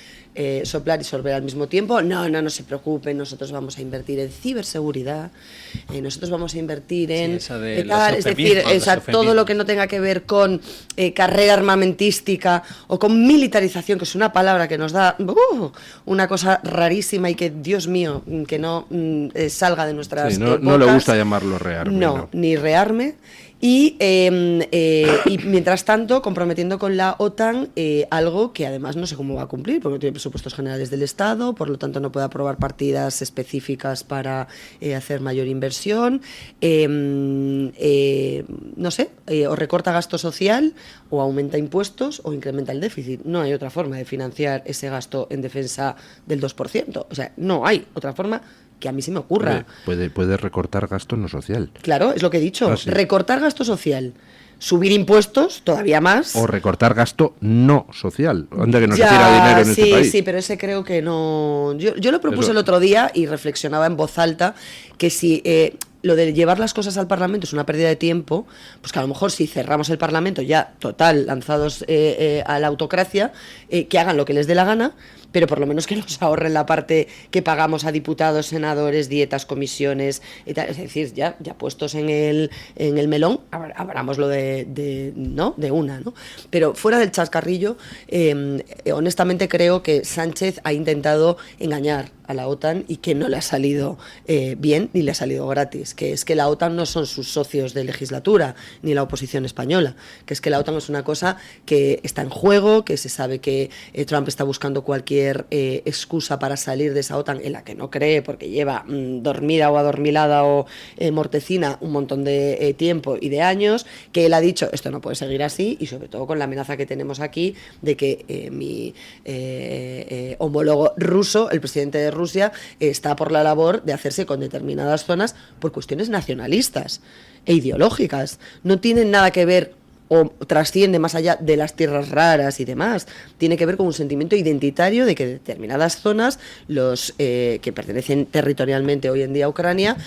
C: soplar y sorber al mismo tiempo. No se preocupen, nosotros vamos a invertir en ciberseguridad, nosotros vamos a invertir en es decir, todo lo que no tenga que ver con carrera armamentística o con militarización, que es una palabra que nos da una cosa rarísima y que, Dios mío, que no salga de nuestras bocas.
B: No le gusta llamarlo rearme.
C: No, ni rearme. Y mientras tanto comprometiendo con la OTAN algo que además no sé cómo va a cumplir, porque no tiene presupuestos generales del Estado, por lo tanto no puede aprobar partidas específicas para hacer mayor inversión, no sé, o recorta gasto social, o aumenta impuestos, o incrementa el déficit. No hay otra forma de financiar ese gasto en defensa del 2%, o sea, no hay otra forma que a mí se me ocurra.
B: Puede recortar gasto no social.
C: Claro, es lo que he dicho.
B: Sí.
C: Recortar gasto social, subir impuestos todavía más.
B: O recortar gasto no social. Anda que no se tira dinero en este país.
C: Sí, pero ese creo que no... Yo lo propuse el otro día y reflexionaba en voz alta que si... lo de llevar las cosas al Parlamento es una pérdida de tiempo, pues que a lo mejor si cerramos el Parlamento ya total, lanzados a la autocracia, que hagan lo que les dé la gana, pero por lo menos que nos ahorren la parte que pagamos a diputados, senadores, dietas, comisiones, y tal. Es decir, ya puestos en el melón, abrámoslo de una, ¿no? Pero fuera del chascarrillo, honestamente creo que Sánchez ha intentado engañar a la OTAN y que no le ha salido bien ni le ha salido gratis, que es que la OTAN no son sus socios de legislatura ni la oposición española, que es que la OTAN es una cosa que está en juego, que se sabe que Trump está buscando cualquier excusa para salir de esa OTAN en la que no cree, porque lleva dormida o adormilada o mortecina un montón de tiempo y de años, que él ha dicho esto no puede seguir así, y sobre todo con la amenaza que tenemos aquí de que mi homólogo ruso, el presidente de Rusia, está por la labor de hacerse con determinadas zonas por cuestiones nacionalistas e ideológicas. No tienen nada que ver o trasciende más allá de las tierras raras y demás. Tiene que ver con un sentimiento identitario de que determinadas zonas, los que pertenecen territorialmente hoy en día a Ucrania,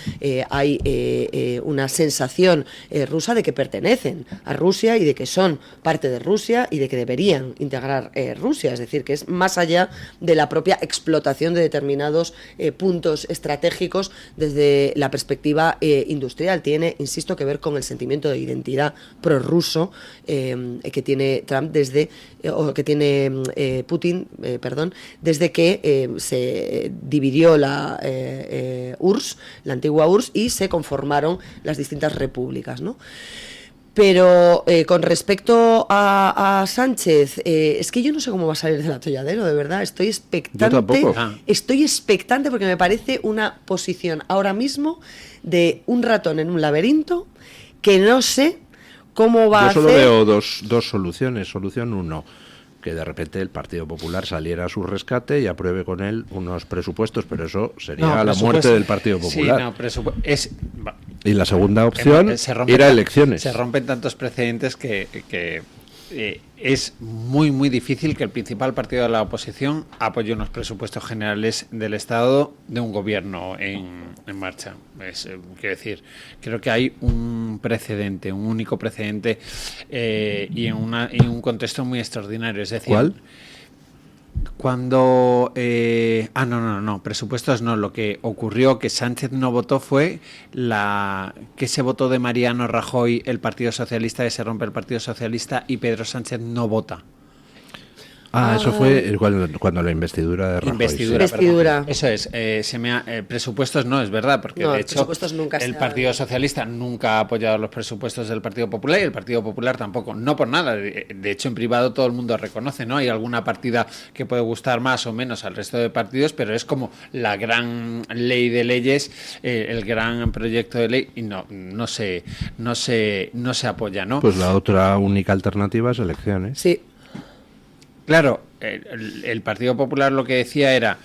C: hay una sensación rusa de que pertenecen a Rusia y de que son parte de Rusia y de que deberían integrar Rusia. Es decir, que es más allá de la propia explotación de determinados puntos estratégicos desde la perspectiva industrial. Tiene, insisto, que ver con el sentimiento de identidad prorruso que tiene Trump que tiene Putin, desde que se dividió la URSS, la antigua URSS, y se conformaron las distintas repúblicas, ¿no? Pero con respecto a Sánchez, es que yo no sé cómo va a salir del atolladero, de verdad. Estoy expectante.
B: Yo tampoco.
C: Estoy expectante porque me parece una posición ahora mismo de un ratón en un laberinto que no sé cómo va a hacer.
B: Yo solo veo dos soluciones. Solución 1, que de repente el Partido Popular saliera a su rescate y apruebe con él unos presupuestos, pero eso sería la muerte del Partido Popular.
D: Sí,
B: y la segunda opción, ir a elecciones.
D: Se rompen tantos precedentes que es muy, muy difícil que el principal partido de la oposición apoye unos presupuestos generales del Estado de un gobierno en marcha. Quiero decir, creo que hay un precedente, un único precedente y en un contexto muy extraordinario. Es decir,
B: ¿cuál?
D: Cuando presupuestos no, lo que ocurrió que Sánchez no votó fue que se votó de Mariano Rajoy el Partido Socialista, que se rompe el Partido Socialista y Pedro Sánchez no vota.
B: Eso fue cuando la investidura de Rajoy.
C: Investidura.
D: Eso es. Presupuestos no, es verdad, porque
C: no,
D: de hecho el Partido Socialista nunca ha apoyado los presupuestos del Partido Popular y el Partido Popular tampoco. No por nada. De hecho, en privado todo el mundo reconoce, ¿no? Hay alguna partida que puede gustar más o menos al resto de partidos, pero es como la gran ley de leyes, el gran proyecto de ley, y no se apoya, ¿no?
B: Pues la otra única alternativa es elecciones.
C: Sí.
D: Claro, el Partido Popular lo que decía era: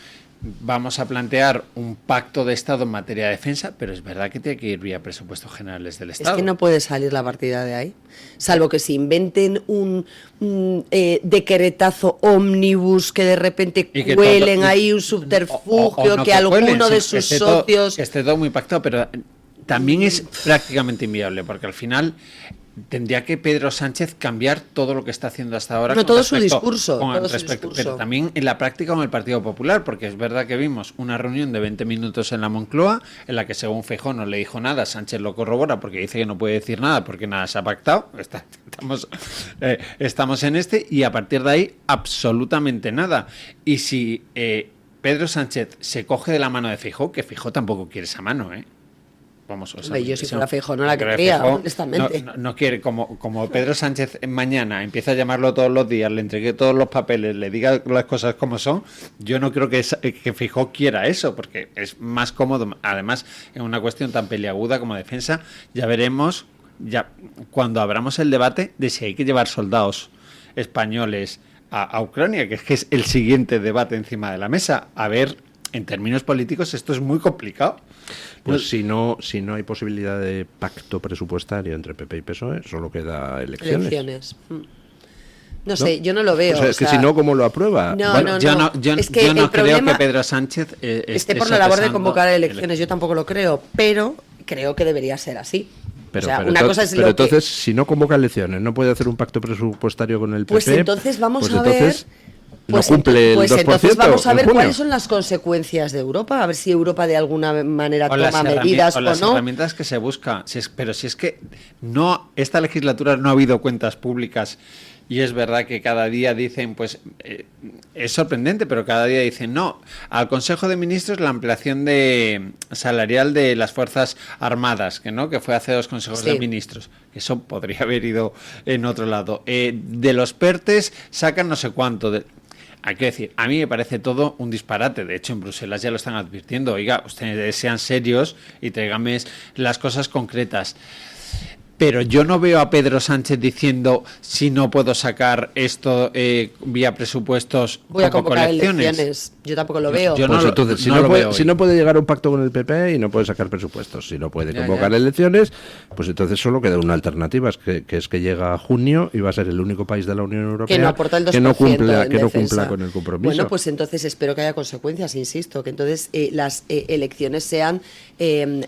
D: vamos a plantear un pacto de Estado en materia de defensa, pero es verdad que tiene que ir vía presupuestos generales del Estado.
C: Es que no puede salir la partida de ahí, salvo que se inventen un decretazo ómnibus que de repente cuelen ahí un subterfugio,
D: o no
C: que alguno
D: cuelen,
C: de sus socios...
D: Que esté todo muy pactado, pero también es prácticamente inviable, porque al final tendría que Pedro Sánchez cambiar todo lo que está haciendo hasta ahora.
C: No, todo su discurso.
D: Pero también en la práctica con el Partido Popular, porque es verdad que vimos una reunión de 20 minutos en la Moncloa, en la que según Feijóo no le dijo nada, Sánchez lo corrobora porque dice que no puede decir nada porque nada se ha pactado. Estamos en y a partir de ahí absolutamente nada. Y si Pedro Sánchez se coge de la mano de Feijóo, que Feijóo tampoco quiere esa mano, Vamos,
C: yo si fuera Feijóo no la querría, honestamente.
D: No quiere, como Pedro Sánchez mañana empieza a llamarlo todos los días, le entregue todos los papeles, le diga las cosas como son, yo no creo que Feijóo quiera eso, porque es más cómodo. Además, en una cuestión tan peliaguda como defensa, ya veremos, cuando abramos el debate de si hay que llevar soldados españoles a Ucrania, que es el siguiente debate encima de la mesa. A ver, en términos políticos esto es muy complicado.
B: Pues si no hay posibilidad de pacto presupuestario entre PP y PSOE, solo queda elecciones.
C: No sé, yo no lo veo.
B: O sea, es que si no, ¿cómo lo aprueba?
D: Yo no creo que Pedro Sánchez
C: esté por la labor de convocar elecciones. Yo tampoco lo creo, pero creo que debería ser así.
B: Pero entonces, si no convoca elecciones, no puede hacer un pacto presupuestario con el PP.
C: Pues entonces vamos a ver.
B: No cumple el 2%.
C: Entonces vamos a ver cuáles son las consecuencias de Europa, a ver si Europa de alguna manera toma medidas o no.
D: Las herramientas que se busca. Pero si es que esta legislatura no ha habido cuentas públicas, y es verdad que cada día dicen, es sorprendente, pero cada día dicen no, al Consejo de Ministros la ampliación salarial de las Fuerzas Armadas, que fue hace 2 consejos de ministros, que eso podría haber ido en otro lado. De los PERTES sacan no sé cuánto. Hay que decir, a mí me parece todo un disparate. De hecho, en Bruselas ya lo están advirtiendo. Oiga, ustedes sean serios y tráiganme las cosas concretas. Pero yo no veo a Pedro Sánchez diciendo, si no puedo sacar esto vía presupuestos,
C: voy a convocar elecciones. Yo tampoco lo veo.
B: Entonces, si no puede llegar a un pacto con el PP y no puede sacar presupuestos, si no puede convocar elecciones, pues entonces solo queda una alternativa, que es que llega a junio y va a ser el único país de la Unión Europea
C: que no aporta el 2%
B: que no cumpla con el compromiso.
C: Bueno, pues entonces espero que haya consecuencias, insisto, que entonces las elecciones sean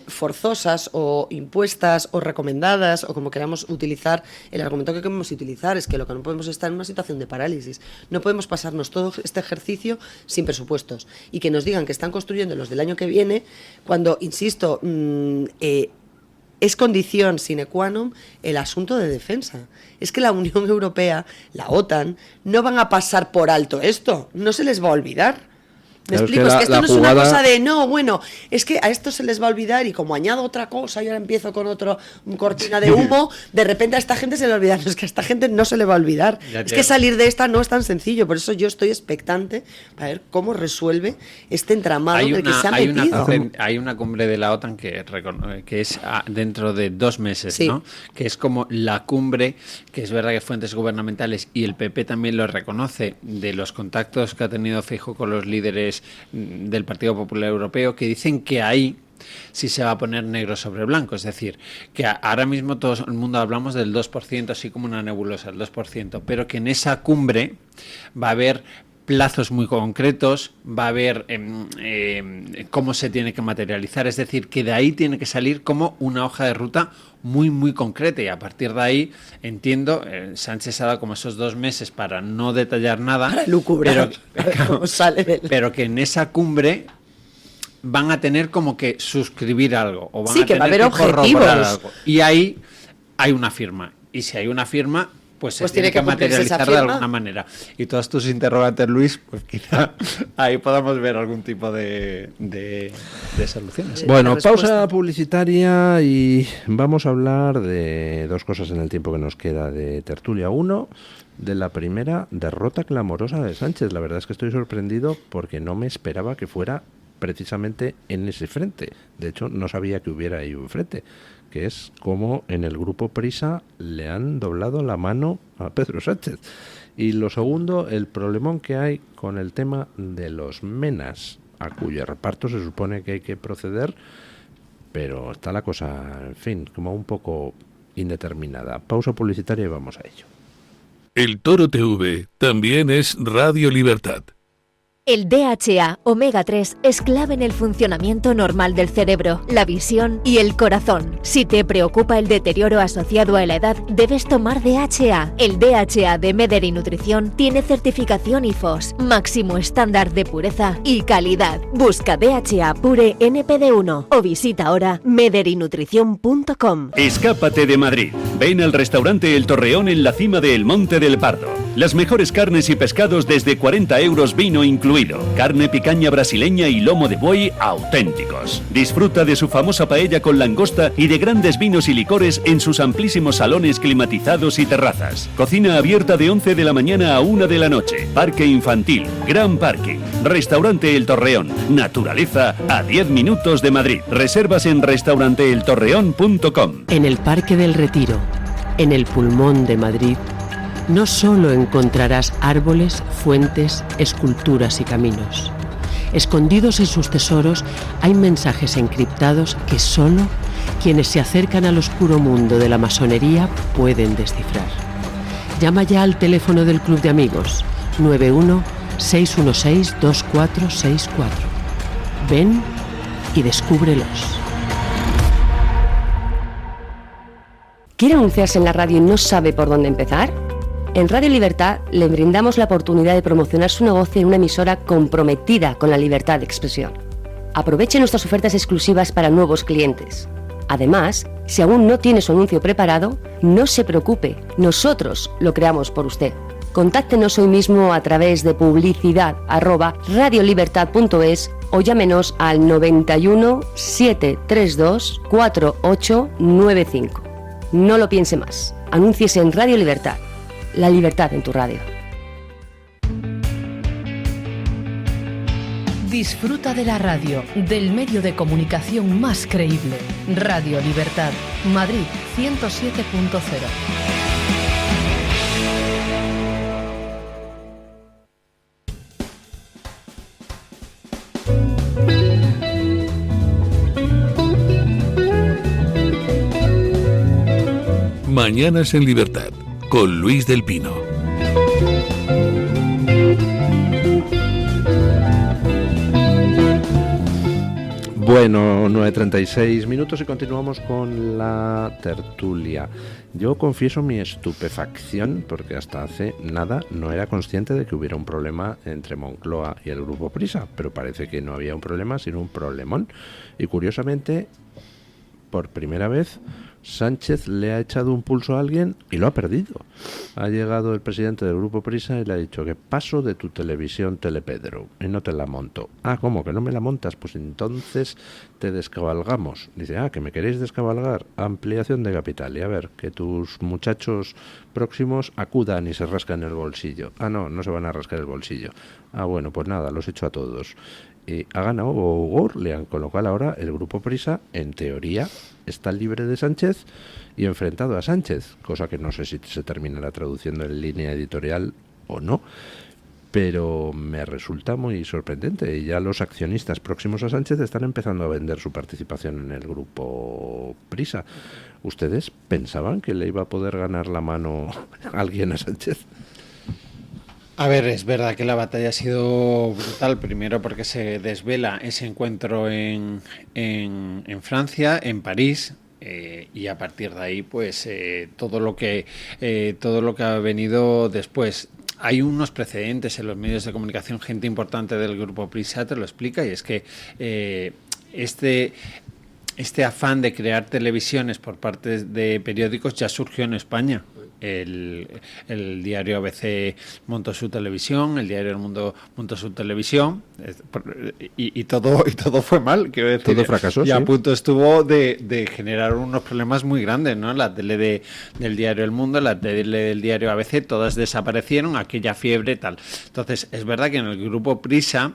C: forzosas o impuestas o recomendadas, o como queramos utilizar. El argumento que queremos utilizar es que lo que no podemos estar en una situación de parálisis. No podemos pasarnos todo este ejercicio sin presupuestos y que nos digan que están construyendo los del año que viene cuando, insisto, es condición sine qua non el asunto de defensa. Es que la Unión Europea, la OTAN, no van a pasar por alto esto, no se les va a olvidar. Me explico, es que esto no es una cosa de, no, bueno, es que a esto se les va a olvidar y como añado otra cosa y ahora empiezo con otra cortina de humo, de repente a esta gente se le olvida. No, es que a esta gente no se le va a olvidar. Es que salir de esta no es tan sencillo, por eso yo estoy expectante para ver cómo resuelve este entramado del que se ha metido.
D: Hay una cumbre de la OTAN que es dentro de 2 meses, sí, ¿no? Que es como la cumbre, que es verdad que fuentes gubernamentales y el PP también lo reconoce, de los contactos que ha tenido Feijóo con los líderes del Partido Popular Europeo, que dicen que ahí sí se va a poner negro sobre blanco. Es decir, que ahora mismo todo el mundo hablamos del 2%, así como una nebulosa, el 2%, pero que en esa cumbre va a haber plazos muy concretos, va a haber cómo se tiene que materializar, es decir, que de ahí tiene que salir como una hoja de ruta muy, muy concreta, y a partir de ahí, entiendo, Sánchez ha dado como esos 2 meses para no detallar nada,
C: para lucubrar,
D: pero que en esa cumbre van a tener como que suscribir algo, o van
C: sí,
D: a tener
C: va a haber
D: que
C: objetivos,
D: algo, y ahí hay una firma, y si hay una firma, pues se tiene que materializar de alguna manera. Y todos tus interrogantes, Luis, pues quizá ahí podamos ver algún tipo de soluciones.
B: Bueno, pausa publicitaria y vamos a hablar de 2 cosas en el tiempo que nos queda de tertulia. 1, de la primera derrota clamorosa de Sánchez. La verdad es que estoy sorprendido porque no me esperaba que fuera precisamente en ese frente. De hecho, no sabía que hubiera ahí un frente, que es como en el grupo Prisa le han doblado la mano a Pedro Sánchez. Y lo segundo, el problemón que hay con el tema de los menas, a cuyo reparto se supone que hay que proceder, pero está la cosa, en fin, como un poco indeterminada. Pausa publicitaria y vamos a ello.
A: El Toro TV también es Radio Libertad.
H: El DHA omega 3 es clave en el funcionamiento normal del cerebro, la visión y el corazón. Si te preocupa el deterioro asociado a la edad, debes tomar DHA. El DHA de Mederi Nutrición tiene certificación IFOS, máximo estándar de pureza y calidad. Busca DHA Pure NPD1 o visita ahora mederinutrición.com.
G: Escápate de Madrid. Ven al restaurante El Torreón en la cima de El Monte del Pardo. Las mejores carnes y pescados desde 40 euros, vino incluido. Carne picaña brasileña y lomo de buey auténticos. Disfruta de su famosa paella con langosta y de grandes vinos y licores en sus amplísimos salones climatizados y terrazas. Cocina abierta de 11 de la mañana a 1 de la noche. Parque infantil, gran parking. Restaurante El Torreón. Naturaleza a 10 minutos de Madrid. Reservas en restauranteeltorreón.com.
I: En el Parque del Retiro, en el pulmón de Madrid, no solo encontrarás árboles, fuentes, esculturas y caminos. Escondidos en sus tesoros hay mensajes encriptados que solo quienes se acercan al oscuro mundo de la masonería pueden descifrar. Llama ya al teléfono del Club de Amigos 91 616 2464. Ven y descúbrelos.
F: ¿Quiere anunciarse en la radio y no sabe por dónde empezar? En Radio Libertad le brindamos la oportunidad de promocionar su negocio en una emisora comprometida con la libertad de expresión. Aproveche nuestras ofertas exclusivas para nuevos clientes. Además, si aún no tiene su anuncio preparado, no se preocupe, nosotros lo creamos por usted. Contáctenos hoy mismo a través de publicidad@radiolibertad.es o llámenos al 91 732 4895. No lo piense más, anúnciese en Radio Libertad. La libertad en tu radio.
J: Disfruta de la radio, del medio de comunicación más creíble. Radio Libertad, Madrid 107.0.
A: Mañanas en Libertad, con Luis del Pino.
B: Bueno, 9:36 minutos y continuamos con la tertulia. Yo confieso mi estupefacción porque hasta hace nada no era consciente de que hubiera un problema entre Moncloa y el Grupo Prisa, pero parece que no había un problema sino un problemón. Y curiosamente, por primera vez, Sánchez le ha echado un pulso a alguien y lo ha perdido. Ha llegado el presidente del Grupo Prisa y le ha dicho que paso de tu televisión Telepedro y no te la monto. Ah, ¿cómo? ¿Que no me la montas? Pues entonces te descabalgamos. Dice, que me queréis descabalgar. Ampliación de capital. Y a ver, que tus muchachos próximos acudan y se rascan el bolsillo. No se van a rascar el bolsillo. Bueno, pues nada, los echo a todos. Ha ganado Gorlian, con lo cual ahora el Grupo Prisa, en teoría, está libre de Sánchez y enfrentado a Sánchez, cosa que no sé si se terminará traduciendo en línea editorial o no, pero me resulta muy sorprendente. Y ya los accionistas próximos a Sánchez están empezando a vender su participación en el Grupo Prisa. ¿Ustedes pensaban que le iba a poder ganar la mano alguien a Sánchez?
D: A ver, es verdad que la batalla ha sido brutal, primero porque se desvela ese encuentro en Francia, en París, y a partir de ahí, pues todo lo que ha venido después. Hay unos precedentes en los medios de comunicación, gente importante del Grupo Prisa te lo explica, y es que este afán de crear televisiones por parte de periódicos ya surgió en España. El diario ABC montó su televisión, el diario El Mundo montó su televisión, y todo fue mal, quiero decir.
B: Todo fracasó,
D: y a
B: sí.
D: punto estuvo de generar unos problemas muy grandes, ¿no? La tele del diario El Mundo, la tele del diario ABC, todas desaparecieron, aquella fiebre, tal. Entonces, es verdad que en el Grupo Prisa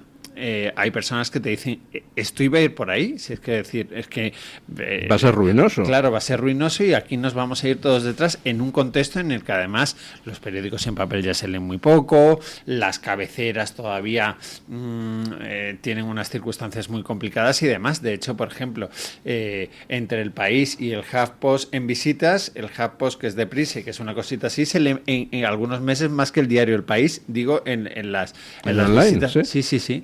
D: hay personas que te dicen, ¿esto iba a ir por ahí? Si es que decir, es que
B: va a ser ruinoso.
D: Claro, va a ser ruinoso, y aquí nos vamos a ir todos detrás en un contexto en el que además los periódicos en papel ya se leen muy poco, las cabeceras todavía tienen unas circunstancias muy complicadas y demás. De hecho, por ejemplo, entre El País y el HuffPost en visitas, el HuffPost, que es de Prisa, que es una cosita así, se lee en algunos meses más que el diario El País, digo, en las
B: online,
D: visitas. Sí.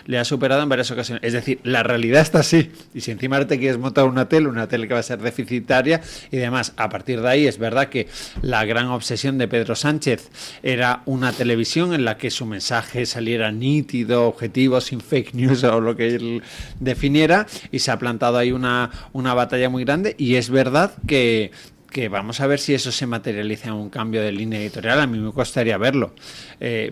D: Le ha superado en varias ocasiones. Es decir, la realidad está así. Y si encima te quieres montar una tele que va a ser deficitaria y demás, a partir de ahí es verdad que la gran obsesión de Pedro Sánchez era una televisión en la que su mensaje saliera nítido, objetivo, sin fake news o lo que él definiera, y se ha plantado ahí una batalla muy grande, y es verdad que vamos a ver si eso se materializa en un cambio de línea editorial. A mí me costaría verlo,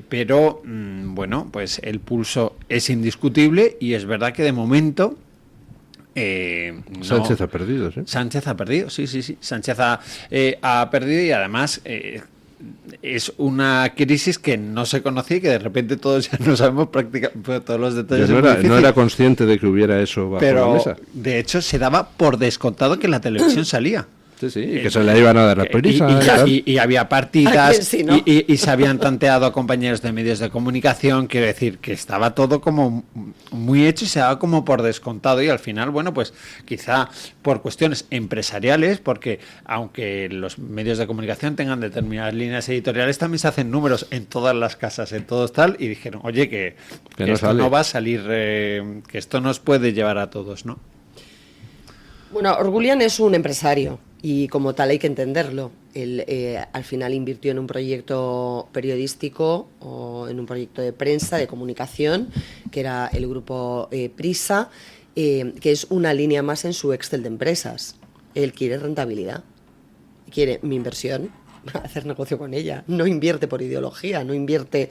D: pero bueno, pues el pulso es indiscutible, y es verdad que de momento
B: Sánchez ha perdido, ¿sí?
D: Sánchez ha perdido, sí. Sánchez ha perdido, y además es una crisis que no se conocía y que de repente todos ya no sabemos prácticamente todos los detalles.
B: Yo no era consciente de que hubiera eso bajo la mesa.
D: Pero de hecho se daba por descontado que la televisión salía.
B: Sí, y que se la iban a dar a Prisa.
D: Y había partidas,
C: sí, ¿no?
D: y se habían tanteado a compañeros de medios de comunicación. Quiero decir que estaba todo como muy hecho y se daba como por descontado, y al final, bueno, pues quizá por cuestiones empresariales, porque aunque los medios de comunicación tengan determinadas líneas editoriales, también se hacen números en todas las casas, en todos tal, y dijeron, oye, que esto no va a salir, que esto nos puede llevar a todos, ¿no?
C: Bueno, Gorlian es un empresario, y como tal hay que entenderlo. Él al final invirtió en un proyecto periodístico o en un proyecto de prensa, de comunicación, que era el Grupo Prisa, que es una línea más en su Excel de empresas. Él quiere rentabilidad, quiere mi inversión, hacer negocio con ella. No invierte por ideología, no invierte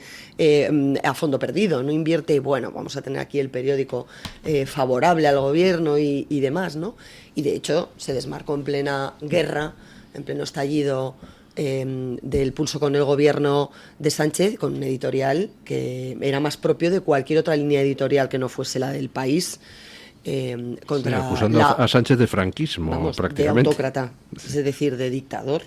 C: a fondo perdido, no invierte, bueno, vamos a tener aquí el periódico favorable al gobierno y demás, ¿no? Y de hecho se desmarcó en plena guerra, en pleno estallido del pulso con el gobierno de Sánchez, con un editorial que era más propio de cualquier otra línea editorial que no fuese la del País.
B: Acusando a Sánchez de franquismo, prácticamente.
C: De autócrata, es decir, de dictador.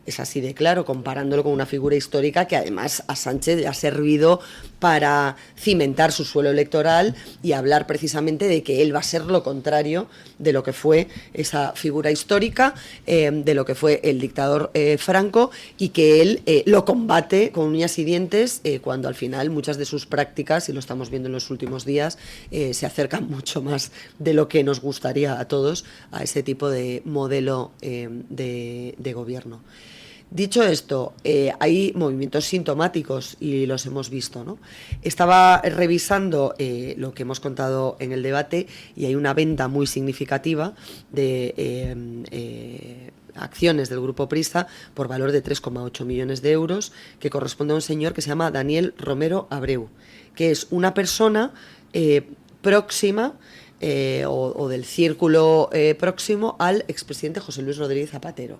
C: Es así de claro, comparándolo con una figura histórica que además a Sánchez le ha servido para cimentar su suelo electoral y hablar precisamente de que él va a ser lo contrario de lo que fue esa figura histórica, de lo que fue el dictador Franco, y que él lo combate con uñas y dientes cuando al final muchas de sus prácticas, y lo estamos viendo en los últimos días, se acercan mucho más de lo que nos gustaría a todos a ese tipo de modelo de gobierno. Dicho esto, hay movimientos sintomáticos y los hemos visto, ¿no? Estaba revisando lo que hemos contado en el debate y hay una venta muy significativa de acciones del Grupo Prisa por valor de 3,8 millones de euros, que corresponde a un señor que se llama Daniel Romero Abreu, que es una persona próxima o del círculo próximo al expresidente José Luis Rodríguez Zapatero.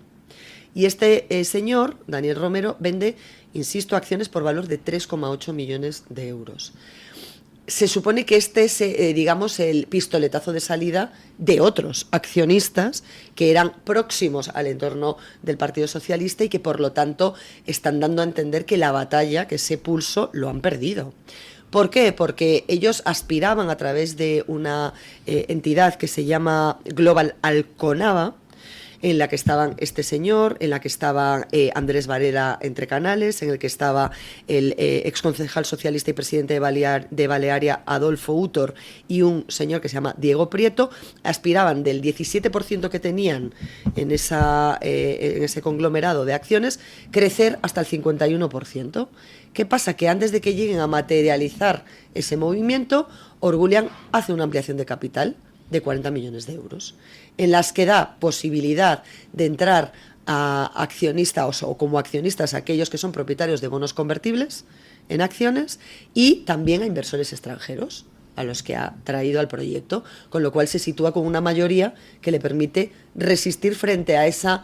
C: Y este señor, Daniel Romero, vende, insisto, acciones por valor de 3,8 millones de euros. Se supone que este es, digamos, el pistoletazo de salida de otros accionistas que eran próximos al entorno del Partido Socialista y que, por lo tanto, están dando a entender que la batalla, que ese pulso, lo han perdido. ¿Por qué? Porque ellos aspiraban a través de una entidad que se llama Global Alconava, en la que estaban este señor, en la que estaba Andrés Varela entre canales, en el que estaba el exconcejal socialista y presidente de Balearia, Adolfo Útor, y un señor que se llama Diego Prieto. Aspiraban del 17% que tenían en ese conglomerado de acciones, crecer hasta el 51%. ¿Qué pasa? Que antes de que lleguen a materializar ese movimiento, Orgulian hace una ampliación de capital de 40 millones de euros, en las que da posibilidad de entrar a accionistas o como accionistas a aquellos que son propietarios de bonos convertibles en acciones y también a inversores extranjeros a los que ha traído al proyecto, con lo cual se sitúa con una mayoría que le permite resistir frente a esa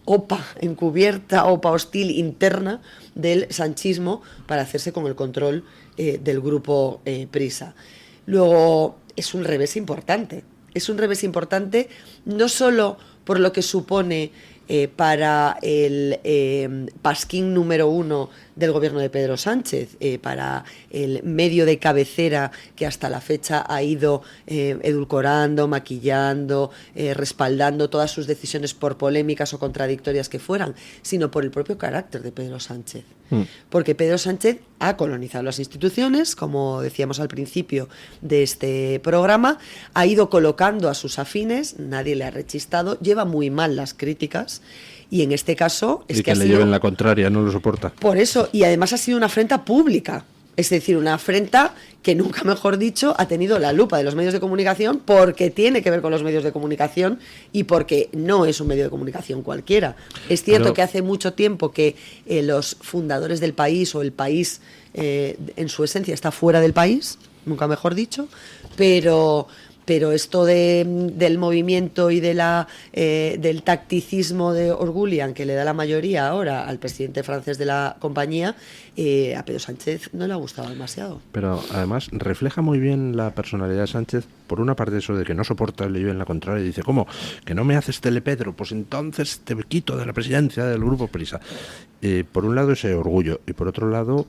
C: OPA encubierta, OPA hostil interna del sanchismo para hacerse con el control del grupo Prisa. Luego, es un revés importante. Es un revés importante no solo por lo que supone para el pasquín número 1 del gobierno de Pedro Sánchez, para el medio de cabecera que hasta la fecha ha ido edulcorando, maquillando, respaldando todas sus decisiones por polémicas o contradictorias que fueran, sino por el propio carácter de Pedro Sánchez. Porque Pedro Sánchez ha colonizado las instituciones, como decíamos al principio de este programa, ha ido colocando a sus afines, nadie le ha rechistado, lleva muy mal las críticas. Y en este caso es
B: que le lleven la contraria, no lo soporta.
C: Por eso, y además ha sido una afrenta pública, es decir, una afrenta que nunca mejor dicho ha tenido la lupa de los medios de comunicación porque tiene que ver con los medios de comunicación y porque no es un medio de comunicación cualquiera. Es cierto que hace mucho tiempo que los fundadores del país o el país en su esencia está fuera del país, nunca mejor dicho, pero esto del movimiento y del tacticismo de Orgulian, que le da la mayoría ahora al presidente francés de la compañía, a Pedro Sánchez no le ha gustado demasiado.
B: Pero además refleja muy bien la personalidad de Sánchez, por una parte eso de que no soporta, le lleven la contraria y dice, ¿cómo? ¿Que no me haces telepedro? Pues entonces te quito de la presidencia del Grupo Prisa. Por un lado ese orgullo y por otro lado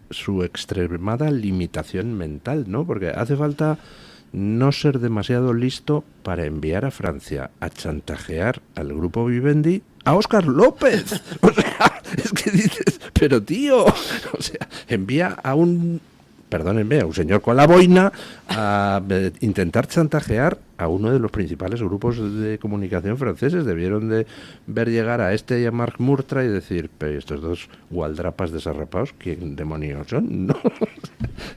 B: su extremada limitación mental, ¿no? Porque hace falta no ser demasiado listo para enviar a Francia a chantajear al Grupo Vivendi a Óscar López. O sea, es que dices, pero tío, o sea, envía a un señor con la boina a intentar chantajear a uno de los principales grupos de comunicación franceses. Debieron de ver llegar a este y a Marc Murtra y decir, pero estos dos gualdrapas desarrapados, ¿quién demonios son? ¿No?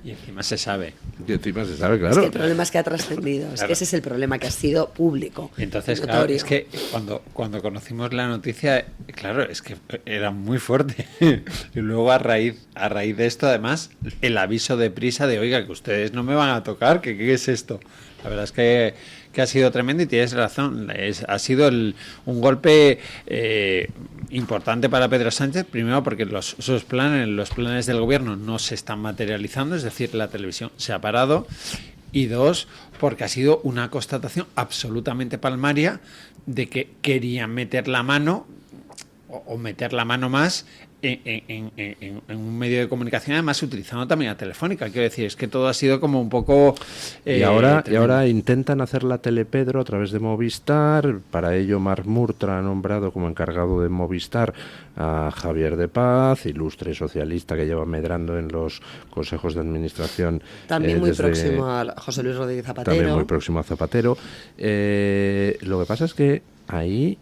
D: Y encima se sabe.
B: Claro.
C: Es que el problema es que ha trascendido, es que ese es el problema, que ha sido público.
D: Entonces, claro, es que cuando conocimos la noticia, claro, es que era muy fuerte. Y luego a raíz de esto, además, el aviso de Prisa de, oiga, que ustedes no me van a tocar, que ¿qué es esto? La verdad es que ha sido tremendo y tienes razón. Ha sido un golpe importante para Pedro Sánchez, primero porque los planes del gobierno no se están materializando, es decir, la televisión se ha parado, y dos, porque ha sido una constatación absolutamente palmaria de que querían meter la mano o meter la mano más en un medio de comunicación, además utilizando también a Telefónica. Quiero decir, es que todo ha sido como un poco
B: y ahora intentan hacer la Telepedro a través de Movistar. Para ello Marc Murtra ha nombrado como encargado de Movistar a Javier de Paz, ilustre socialista que lleva medrando en los consejos de administración,
C: también muy próximo a José Luis Rodríguez Zapatero.
B: También muy próximo a Zapatero. Lo que pasa es que ahí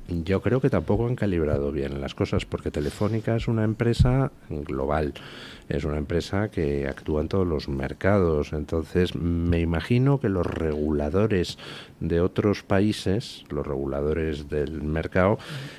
B: yo creo que tampoco han calibrado bien las cosas, porque Telefónica es una empresa global, es una empresa que actúa en todos los mercados. Entonces me imagino que los reguladores de otros países, los reguladores del mercado,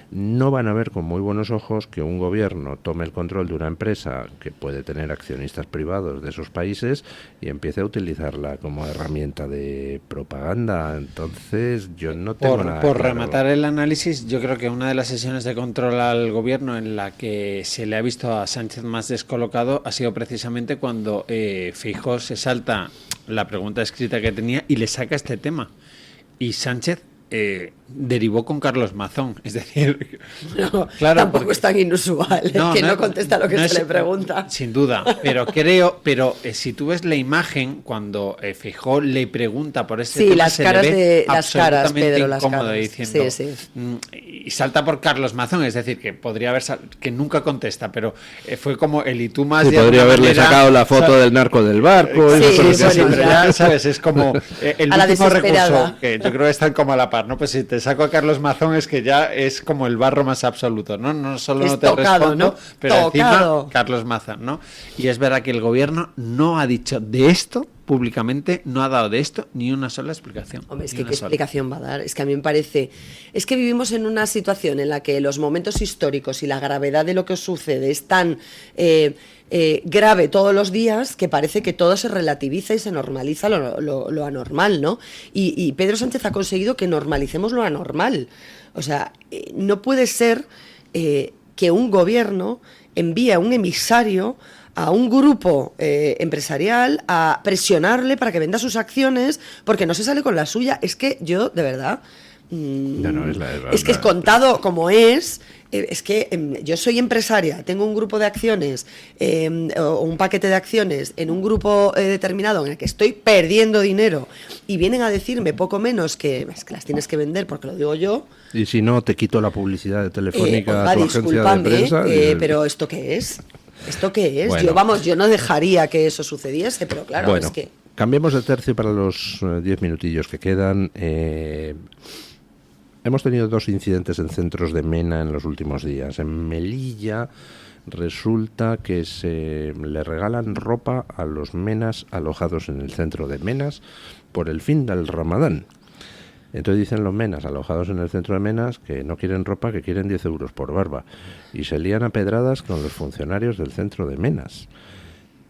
B: no van a ver con muy buenos ojos que un gobierno tome el control de una empresa que puede tener accionistas privados de esos países y empiece a utilizarla como herramienta de propaganda. Entonces yo no tengo nada
D: Por
B: claro.
D: rematar el análisis, yo creo que una de las sesiones de control al gobierno en la que se le ha visto a Sánchez más descolocado ha sido precisamente cuando Feijóo se salta la pregunta escrita que tenía y le saca este tema. Y Sánchez derivó con Carlos Mazón, es decir,
C: No,
D: claro,
C: tampoco es tan inusual, que no contesta lo que se le pregunta.
D: Sin duda, pero si tú ves la imagen cuando Feijóo le pregunta por este tema,
C: las
D: se
C: caras
D: le ve
C: de las caras,
D: absolutamente
C: Pedro, las
D: incómodo
C: caras.
D: diciendo
C: Sí.
D: Y salta por Carlos Mazón, es decir, que podría haber que nunca contesta, pero fue como el y tú más.
B: Sí,
D: de
B: podría
D: alguna
B: haberle
D: manera,
B: sacado la foto del narco del barco.
C: Sí,
B: y esas cosas
C: bueno,
B: así.
D: pero ya sabes, es como el
C: A la
D: último
C: desesperada.
D: recurso, que yo creo que están como a la par, ¿no? Pues si te saco a Carlos Mazón es que ya es como el barro más absoluto, ¿no? No solo
C: Es
D: no te
C: tocado,
D: respondo,
C: ¿no?
D: pero
C: Tocado.
D: encima Carlos Mazón, ¿no? Y es verdad que el gobierno no ha dicho de esto públicamente, no ha dado de esto ni una sola explicación.
C: Hombre, es
D: Ni
C: que
D: una
C: qué
D: sola.
C: explicación va a dar. Es que a mí me parece... Es que vivimos en una situación en la que los momentos históricos y la gravedad de lo que sucede es tan grave todos los días que parece que todo se relativiza y se normaliza lo anormal, ¿no? Y Pedro Sánchez ha conseguido que normalicemos lo anormal. O sea, no puede ser que un gobierno envíe a un emisario a un grupo empresarial a presionarle para que venda sus acciones porque no se sale con la suya. Es que yo, de verdad, es que es contado como es que yo soy empresaria, tengo un grupo de acciones o un paquete de acciones en un grupo determinado en el que estoy perdiendo dinero y vienen a decirme poco menos que es que las tienes que vender porque lo digo yo.
B: Y si no, te quito la publicidad de Telefónica
C: Oiga,
B: a tu agencia de
C: discúlpame,
B: prensa.
C: pero ¿esto qué es? ¿Esto qué es?
B: Bueno.
C: Yo no dejaría que eso sucediese, pero claro,
B: Bueno,
C: es que...
B: cambiemos de tercio para los 10 minutillos que quedan. Hemos tenido 2 incidentes en centros de Mena en los últimos días. En Melilla resulta que se le regalan ropa a los menas alojados en el centro de Menas por el fin del Ramadán. Entonces dicen los menas alojados en el centro de Menas que no quieren ropa, que quieren 10 euros por barba. Y se lían a pedradas con los funcionarios del centro de Menas.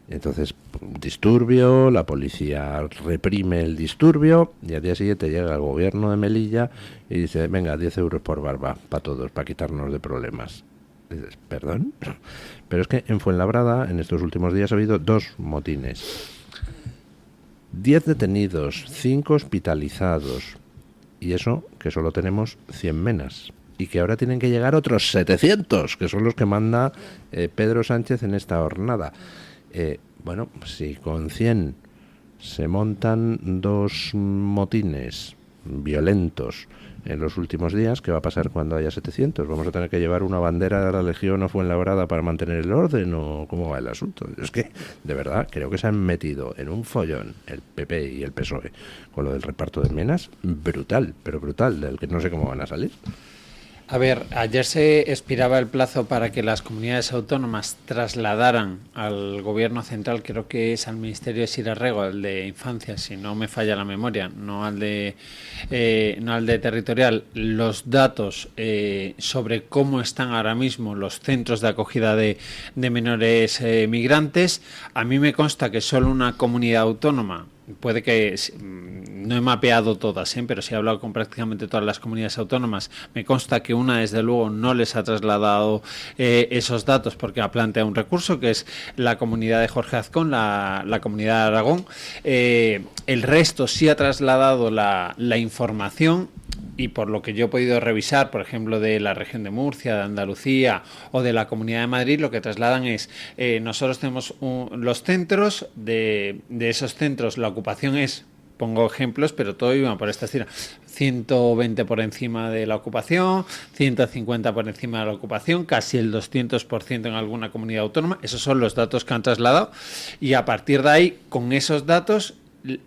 B: Entonces, disturbio, la policía reprime el disturbio y al día siguiente llega el gobierno de Melilla y dice, venga, 10 euros por barba para todos, para quitarnos de problemas. Y dices, ¿perdón? Pero es que en Fuenlabrada en estos últimos días ha habido 2 motines. 10 detenidos, 5 hospitalizados. Y eso, que solo tenemos 100 menas. Y que ahora tienen que llegar otros 700, que son los que manda Pedro Sánchez en esta jornada. Bueno, si con 100 se montan 2 motines violentos en los últimos días, ¿qué va a pasar cuando haya 700? ¿Vamos a tener que llevar una bandera de la Legión o Fuenlabrada para mantener el orden o cómo va el asunto? Es que, de verdad, creo que se han metido en un follón el PP y el PSOE con lo del reparto de menas, brutal, pero brutal, del que no sé cómo van a salir.
D: A ver, ayer se expiraba el plazo para que las comunidades autónomas trasladaran al gobierno central, creo que es al Ministerio de Sirarrego, al de Infancia, si no me falla la memoria, no al de territorial, los datos sobre cómo están ahora mismo los centros de acogida de menores migrantes. A mí me consta que solo una comunidad autónoma, puede que no he mapeado todas, pero sí he hablado con prácticamente todas las comunidades autónomas. Me consta que una, desde luego, no les ha trasladado esos datos porque ha planteado un recurso, que es la comunidad de Jorge Azcón, la comunidad de Aragón. El resto sí ha trasladado la información. Y por lo que yo he podido revisar, por ejemplo, de la región de Murcia, de Andalucía o de la Comunidad de Madrid, lo que trasladan es, nosotros tenemos los centros, de esos centros la ocupación es, pongo ejemplos, pero todo iba por esta estira, 120 por encima de la ocupación, 150 por encima de la ocupación, casi el 200% en alguna comunidad autónoma. Esos son los datos que han trasladado y a partir de ahí, con esos datos,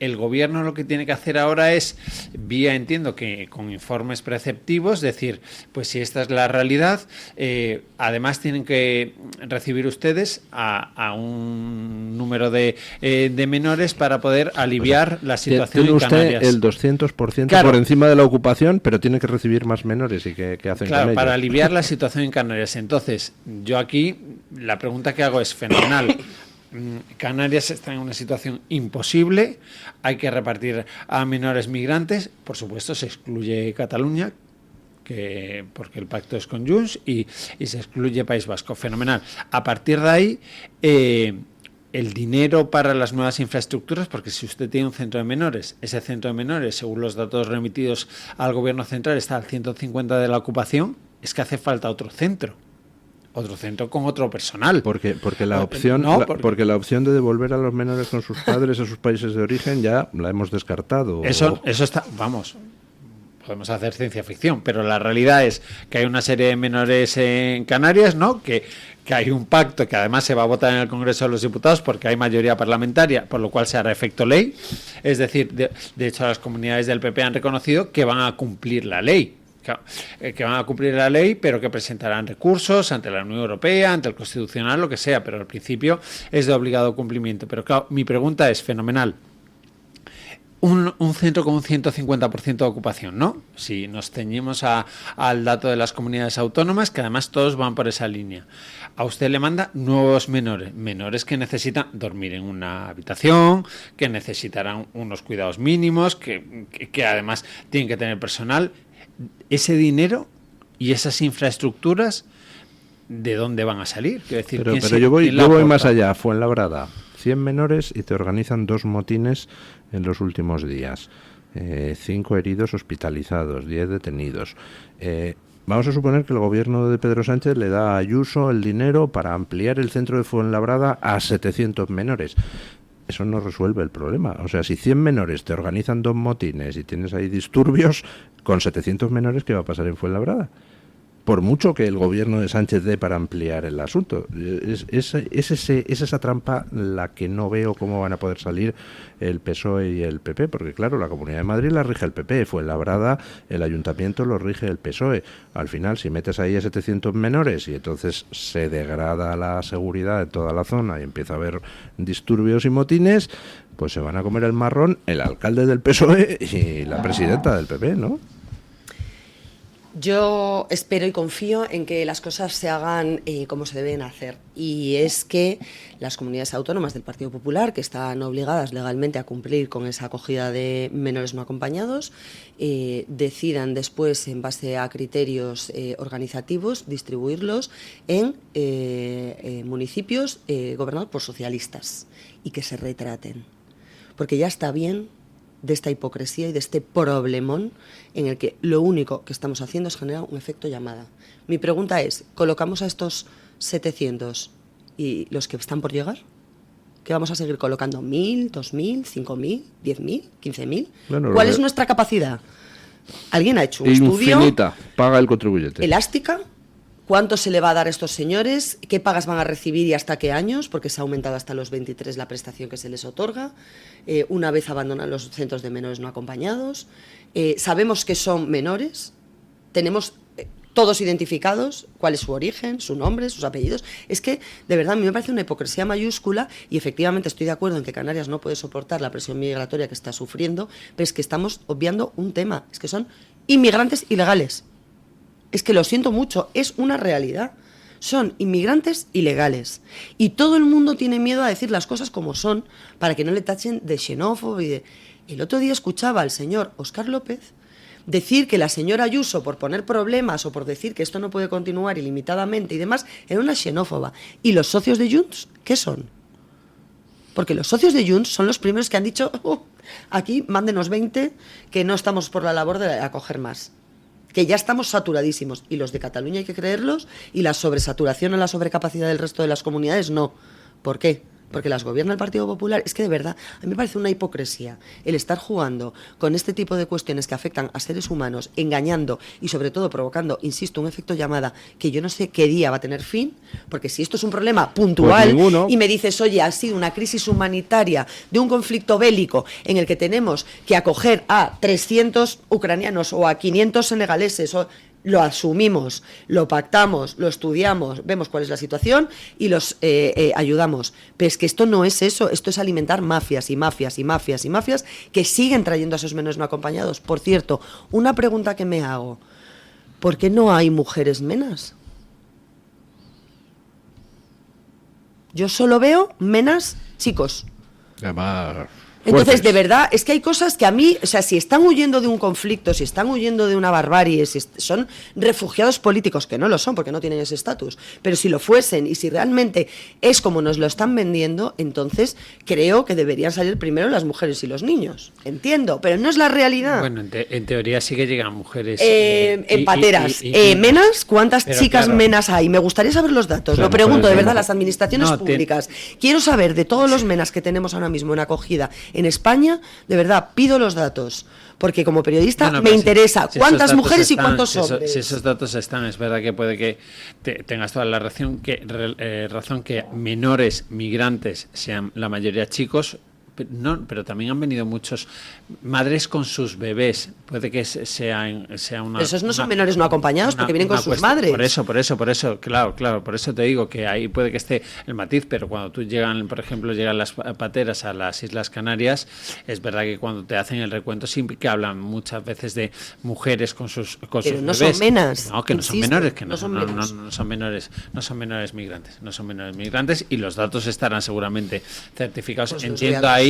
D: el gobierno lo que tiene que hacer ahora es, entiendo que con informes preceptivos, decir, pues si esta es la realidad, además tienen que recibir ustedes a un número de menores para poder aliviar la situación
B: tiene
D: en Canarias.
B: Tiene usted el 200%
D: claro,
B: por encima de la ocupación, pero tiene que recibir más menores. ¿Y qué hacen con ellos?
D: Para aliviar la situación en Canarias. Entonces, yo aquí, la pregunta que hago es fenomenal. Canarias está en una situación imposible, hay que repartir a menores migrantes, por supuesto se excluye Cataluña, porque el pacto es con Junts, y se excluye País Vasco, fenomenal. A partir de ahí, el dinero para las nuevas infraestructuras, porque si usted tiene un centro de menores, ese centro de menores, según los datos remitidos al gobierno central, está al 150 de la ocupación, es que hace falta otro centro con otro personal.
B: Porque la opción porque la opción de devolver a los menores con sus padres a sus países de origen ya la hemos descartado.
D: Eso está, vamos, podemos hacer ciencia ficción, pero la realidad es que hay una serie de menores en Canarias, ¿no? Que hay un pacto que además se va a votar en el Congreso de los Diputados porque hay mayoría parlamentaria, por lo cual se hará efecto ley. Es decir, de hecho las comunidades del PP han reconocido que van a cumplir la ley. Que van a cumplir la ley, pero que presentarán recursos ante la Unión Europea, ante el Constitucional, lo que sea, pero al principio es de obligado cumplimiento. Pero claro, mi pregunta es fenomenal. Un centro con un 150% de ocupación, ¿no? Si nos ceñimos al dato de las comunidades autónomas, que además todos van por esa línea. A usted le manda nuevos menores que necesitan dormir en una habitación, que necesitarán unos cuidados mínimos, que además tienen que tener personal. Ese dinero y esas infraestructuras, ¿de dónde van a salir? Quiero decir,
B: pero yo voy más allá. Fuenlabrada, 100 menores y te organizan 2 motines en los últimos días. 5 heridos hospitalizados, 10 detenidos. Vamos a suponer que el gobierno de Pedro Sánchez le da a Ayuso el dinero para ampliar el centro de Fuenlabrada a 700 menores. Eso no resuelve el problema. O sea, si 100 menores te organizan 2 motines y tienes ahí disturbios, con 700 menores, ¿qué va a pasar en Fuenlabrada? Por mucho que el gobierno de Sánchez dé para ampliar el asunto. Es esa trampa la que no veo cómo van a poder salir el PSOE y el PP, porque claro, la Comunidad de Madrid la rige el PP, Fuenlabrada, el Ayuntamiento lo rige el PSOE. Al final, si metes ahí a 700 menores y entonces se degrada la seguridad de toda la zona y empieza a haber disturbios y motines, pues se van a comer el marrón el alcalde del PSOE y la presidenta del PP, ¿no?
C: Yo espero y confío en que las cosas se hagan como se deben hacer, y es que las comunidades autónomas del Partido Popular, que están obligadas legalmente a cumplir con esa acogida de menores no acompañados, decidan después, en base a criterios organizativos, distribuirlos en municipios gobernados por socialistas, y que se retraten, porque ya está bien de esta hipocresía y de este problemón en el que lo único que estamos haciendo es generar un efecto llamada. Mi pregunta es, ¿colocamos a estos 700 y los que están por llegar? ¿Qué vamos a seguir colocando? ¿1.000, 2.000, 5.000, 10.000, 15.000?
B: Bueno,
C: ¿Cuál es nuestra capacidad? ¿Alguien ha hecho un
B: infinita,
C: estudio?
B: Paga el contribuyente.
C: ¿Elástica? ¿Cuánto se le va a dar a estos señores? ¿Qué pagas van a recibir y hasta qué años? Porque se ha aumentado hasta los 23 la prestación que se les otorga. Una vez abandonan los centros de menores no acompañados. Sabemos que son menores. Tenemos todos identificados cuál es su origen, su nombre, sus apellidos. Es que, de verdad, a mí me parece una hipocresía mayúscula, y efectivamente estoy de acuerdo en que Canarias no puede soportar la presión migratoria que está sufriendo, pero es que estamos obviando un tema. Es que son inmigrantes ilegales. Es que lo siento mucho, es una realidad. Son inmigrantes ilegales. Y todo el mundo tiene miedo a decir las cosas como son, para que no le tachen de xenófobo y de... El otro día escuchaba al señor Óscar López decir que la señora Ayuso, por poner problemas o por decir que esto no puede continuar ilimitadamente y demás, era una xenófoba. ¿Y los socios de Junts qué son? Porque los socios de Junts son los primeros que han dicho, aquí mándenos 20, que no estamos por la labor de acoger más. Que ya estamos saturadísimos, y los de Cataluña hay que creerlos, y la sobresaturación o la sobrecapacidad del resto de las comunidades no. ¿Por qué? porque las gobierna el Partido Popular, es que de verdad, a mí me parece una hipocresía el estar jugando con este tipo de cuestiones que afectan a seres humanos, engañando y sobre todo provocando, insisto, un efecto llamada que yo no sé qué día va a tener fin, porque si esto es un problema puntual y me dices, oye, ha sido una crisis humanitaria de un conflicto bélico en el que tenemos que acoger a 300 ucranianos o a 500 senegaleses, lo asumimos, lo pactamos, lo estudiamos, vemos cuál es la situación y los ayudamos. Pero es que esto no es eso, esto es alimentar mafias y mafias y mafias y mafias que siguen trayendo a esos menores no acompañados. Por cierto, una pregunta que me hago, ¿por qué no hay mujeres menas? Yo solo veo menas chicos.
B: Además,
C: entonces, de verdad, es que hay cosas que a mí, o sea, si están huyendo de un conflicto, si están huyendo de una barbarie, si son refugiados políticos, que no lo son porque no tienen ese estatus, pero si lo fuesen y si realmente es como nos lo están vendiendo, entonces creo que deberían salir primero las mujeres y los niños. Entiendo, pero no es la realidad.
D: Bueno, en teoría sí que llegan mujeres.
C: En pateras. ¿Menas? ¿Cuántas chicas claro, menas hay? Me gustaría saber los datos. Claro, lo pregunto, de verdad, las administraciones públicas. Quiero saber de todos los menas que tenemos ahora mismo en acogida en España, de verdad, pido los datos, porque como periodista me interesa cuántas mujeres y cuántos hombres.
D: Si esos datos están, es verdad que puede que tengas toda la razón que menores migrantes sean la mayoría chicos, pero también han venido muchos madres con sus bebés. Puede que sea una...
C: Esos no son menores no acompañados porque vienen con sus madres.
D: Por eso, claro, por eso te digo que ahí puede que esté el matiz, pero cuando por ejemplo, llegan las pateras a las Islas Canarias, es verdad que cuando te hacen el recuento siempre que hablan muchas veces de mujeres con sus
C: pero
D: sus
C: no
D: bebés.
C: Son menas.
D: No, que no son menores, que no son menores migrantes y los datos estarán seguramente certificados. Pues entiendo ahí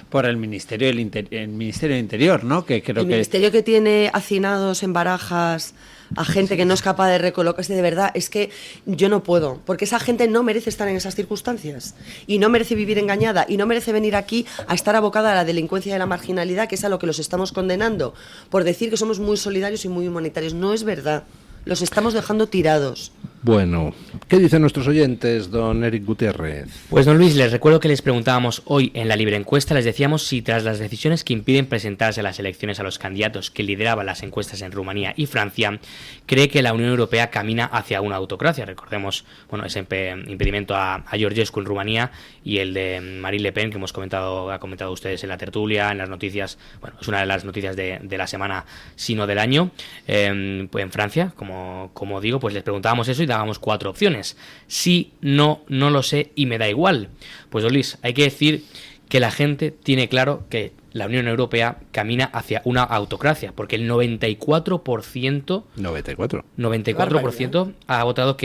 D: por el Ministerio del Interior, ¿no? Que creo
C: el Ministerio que tiene hacinados en Barajas a gente que no es capaz de recolocarse, de verdad, es que yo no puedo, porque esa gente no merece estar en esas circunstancias y no merece vivir engañada y no merece venir aquí a estar abocada a la delincuencia y a la marginalidad, que es a lo que los estamos condenando por decir que somos muy solidarios y muy humanitarios. No es verdad. Los estamos dejando tirados.
B: Bueno, ¿qué dicen nuestros oyentes, don Eric Gutiérrez?
K: Pues don Luis, les recuerdo que les preguntábamos hoy en la libre encuesta, les decíamos si tras las decisiones que impiden presentarse a las elecciones a los candidatos que lideraban las encuestas en Rumanía y Francia, cree que la Unión Europea camina hacia una autocracia. Recordemos, bueno, ese impedimento a Georgescu en Rumanía y el de Marine Le Pen, que ha comentado ustedes en la tertulia, en las noticias, bueno, es una de las noticias de la semana, sino del año, pues en Francia, como digo, pues les preguntábamos eso y dábamos 4 opciones. Sí, no lo sé y me da igual. Pues Luis, hay que decir que la gente tiene claro que la Unión Europea camina hacia una autocracia, porque el 94% ha votado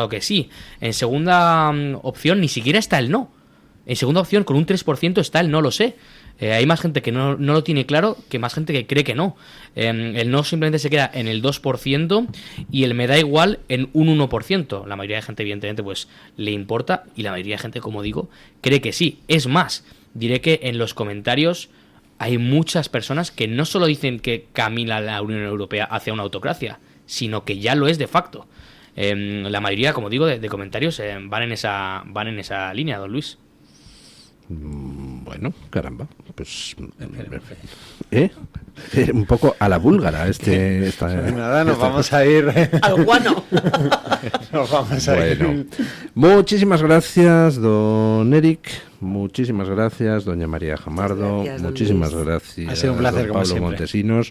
K: que sí. En segunda opción ni siquiera está el no. En segunda opción, con un 3% está el no lo sé. Hay más gente que no lo tiene claro que más gente que cree que no. El no simplemente se queda en el 2% y el me da igual en un 1%. La mayoría de gente, evidentemente, pues le importa y la mayoría de gente, como digo, cree que sí. Es más, diré que en los comentarios hay muchas personas que no solo dicen que camina la Unión Europea hacia una autocracia, sino que ya lo es de facto. La mayoría, como digo, de comentarios van en esa línea, don Luis.
B: Bueno, caramba, pues un poco a la búlgara
D: nada, nos vamos a ir
C: al guano.
D: Nos vamos a ir.
B: Muchísimas gracias, don Eric. Muchísimas gracias, doña María Jamardo. Muchísimas gracias,
D: ha sido un placer,
B: don Pablo Montesinos.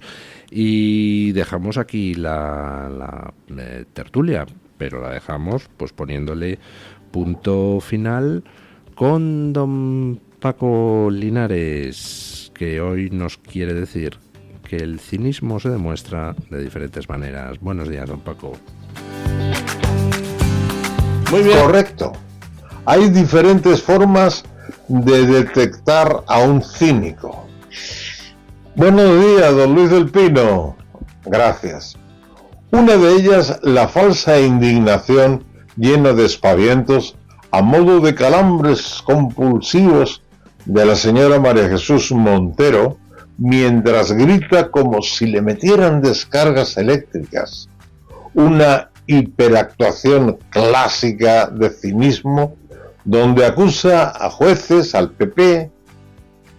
B: Y dejamos aquí la tertulia, pero la dejamos pues poniéndole punto final con don Paco Linares, que hoy nos quiere decir que el cinismo se demuestra de diferentes maneras. Buenos días, don Paco.
L: Muy bien. Correcto. Hay diferentes formas de detectar a un cínico. Buenos días, don Luis del Pino. Gracias. Una de ellas, la falsa indignación llena de espavientos a modo de calambres compulsivos de la señora María Jesús Montero, mientras grita como si le metieran descargas eléctricas. Una hiperactuación clásica de cinismo donde acusa a jueces, al PP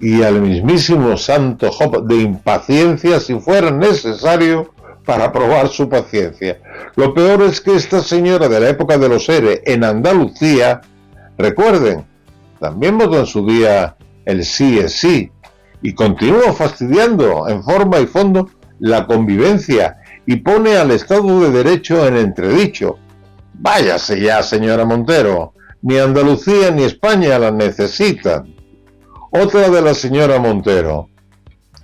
L: y al mismísimo Santo Job de impaciencia si fuera necesario para probar su paciencia. Lo peor es que esta señora de la época de los ERE en Andalucía, recuerden, también votó en su día el sí es sí y continúa fastidiando en forma y fondo la convivencia y pone al Estado de Derecho en entredicho. Váyase ya, señora Montero, ni Andalucía ni España la necesitan. Otra de la señora Montero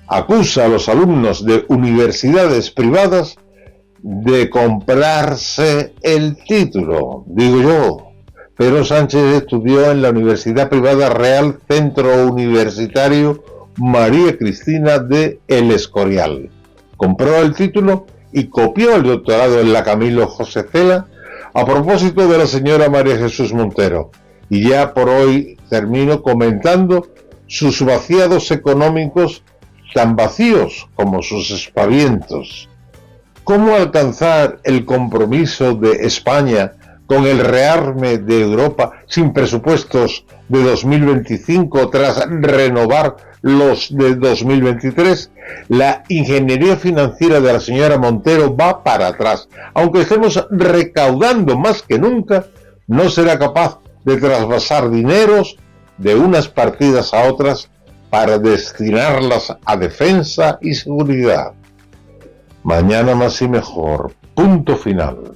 L: acusa a los alumnos de universidades privadas de comprarse el título. Digo yo, Pedro Sánchez estudió en la Universidad Privada Real Centro Universitario María Cristina de El Escorial. Compró el título y copió el doctorado en la Camilo José Cela a propósito de la señora María Jesús Montero. Y ya por hoy termino comentando sus vaciados económicos, tan vacíos como sus aspavientos. ¿Cómo alcanzar el compromiso de España con el rearme de Europa sin presupuestos de 2025 tras renovar los de 2023? La ingeniería financiera de la señora Montero va para atrás. Aunque estemos recaudando más que nunca, no será capaz de trasvasar dineros de unas partidas a otras para destinarlas a defensa y seguridad. Mañana más y mejor. Punto final.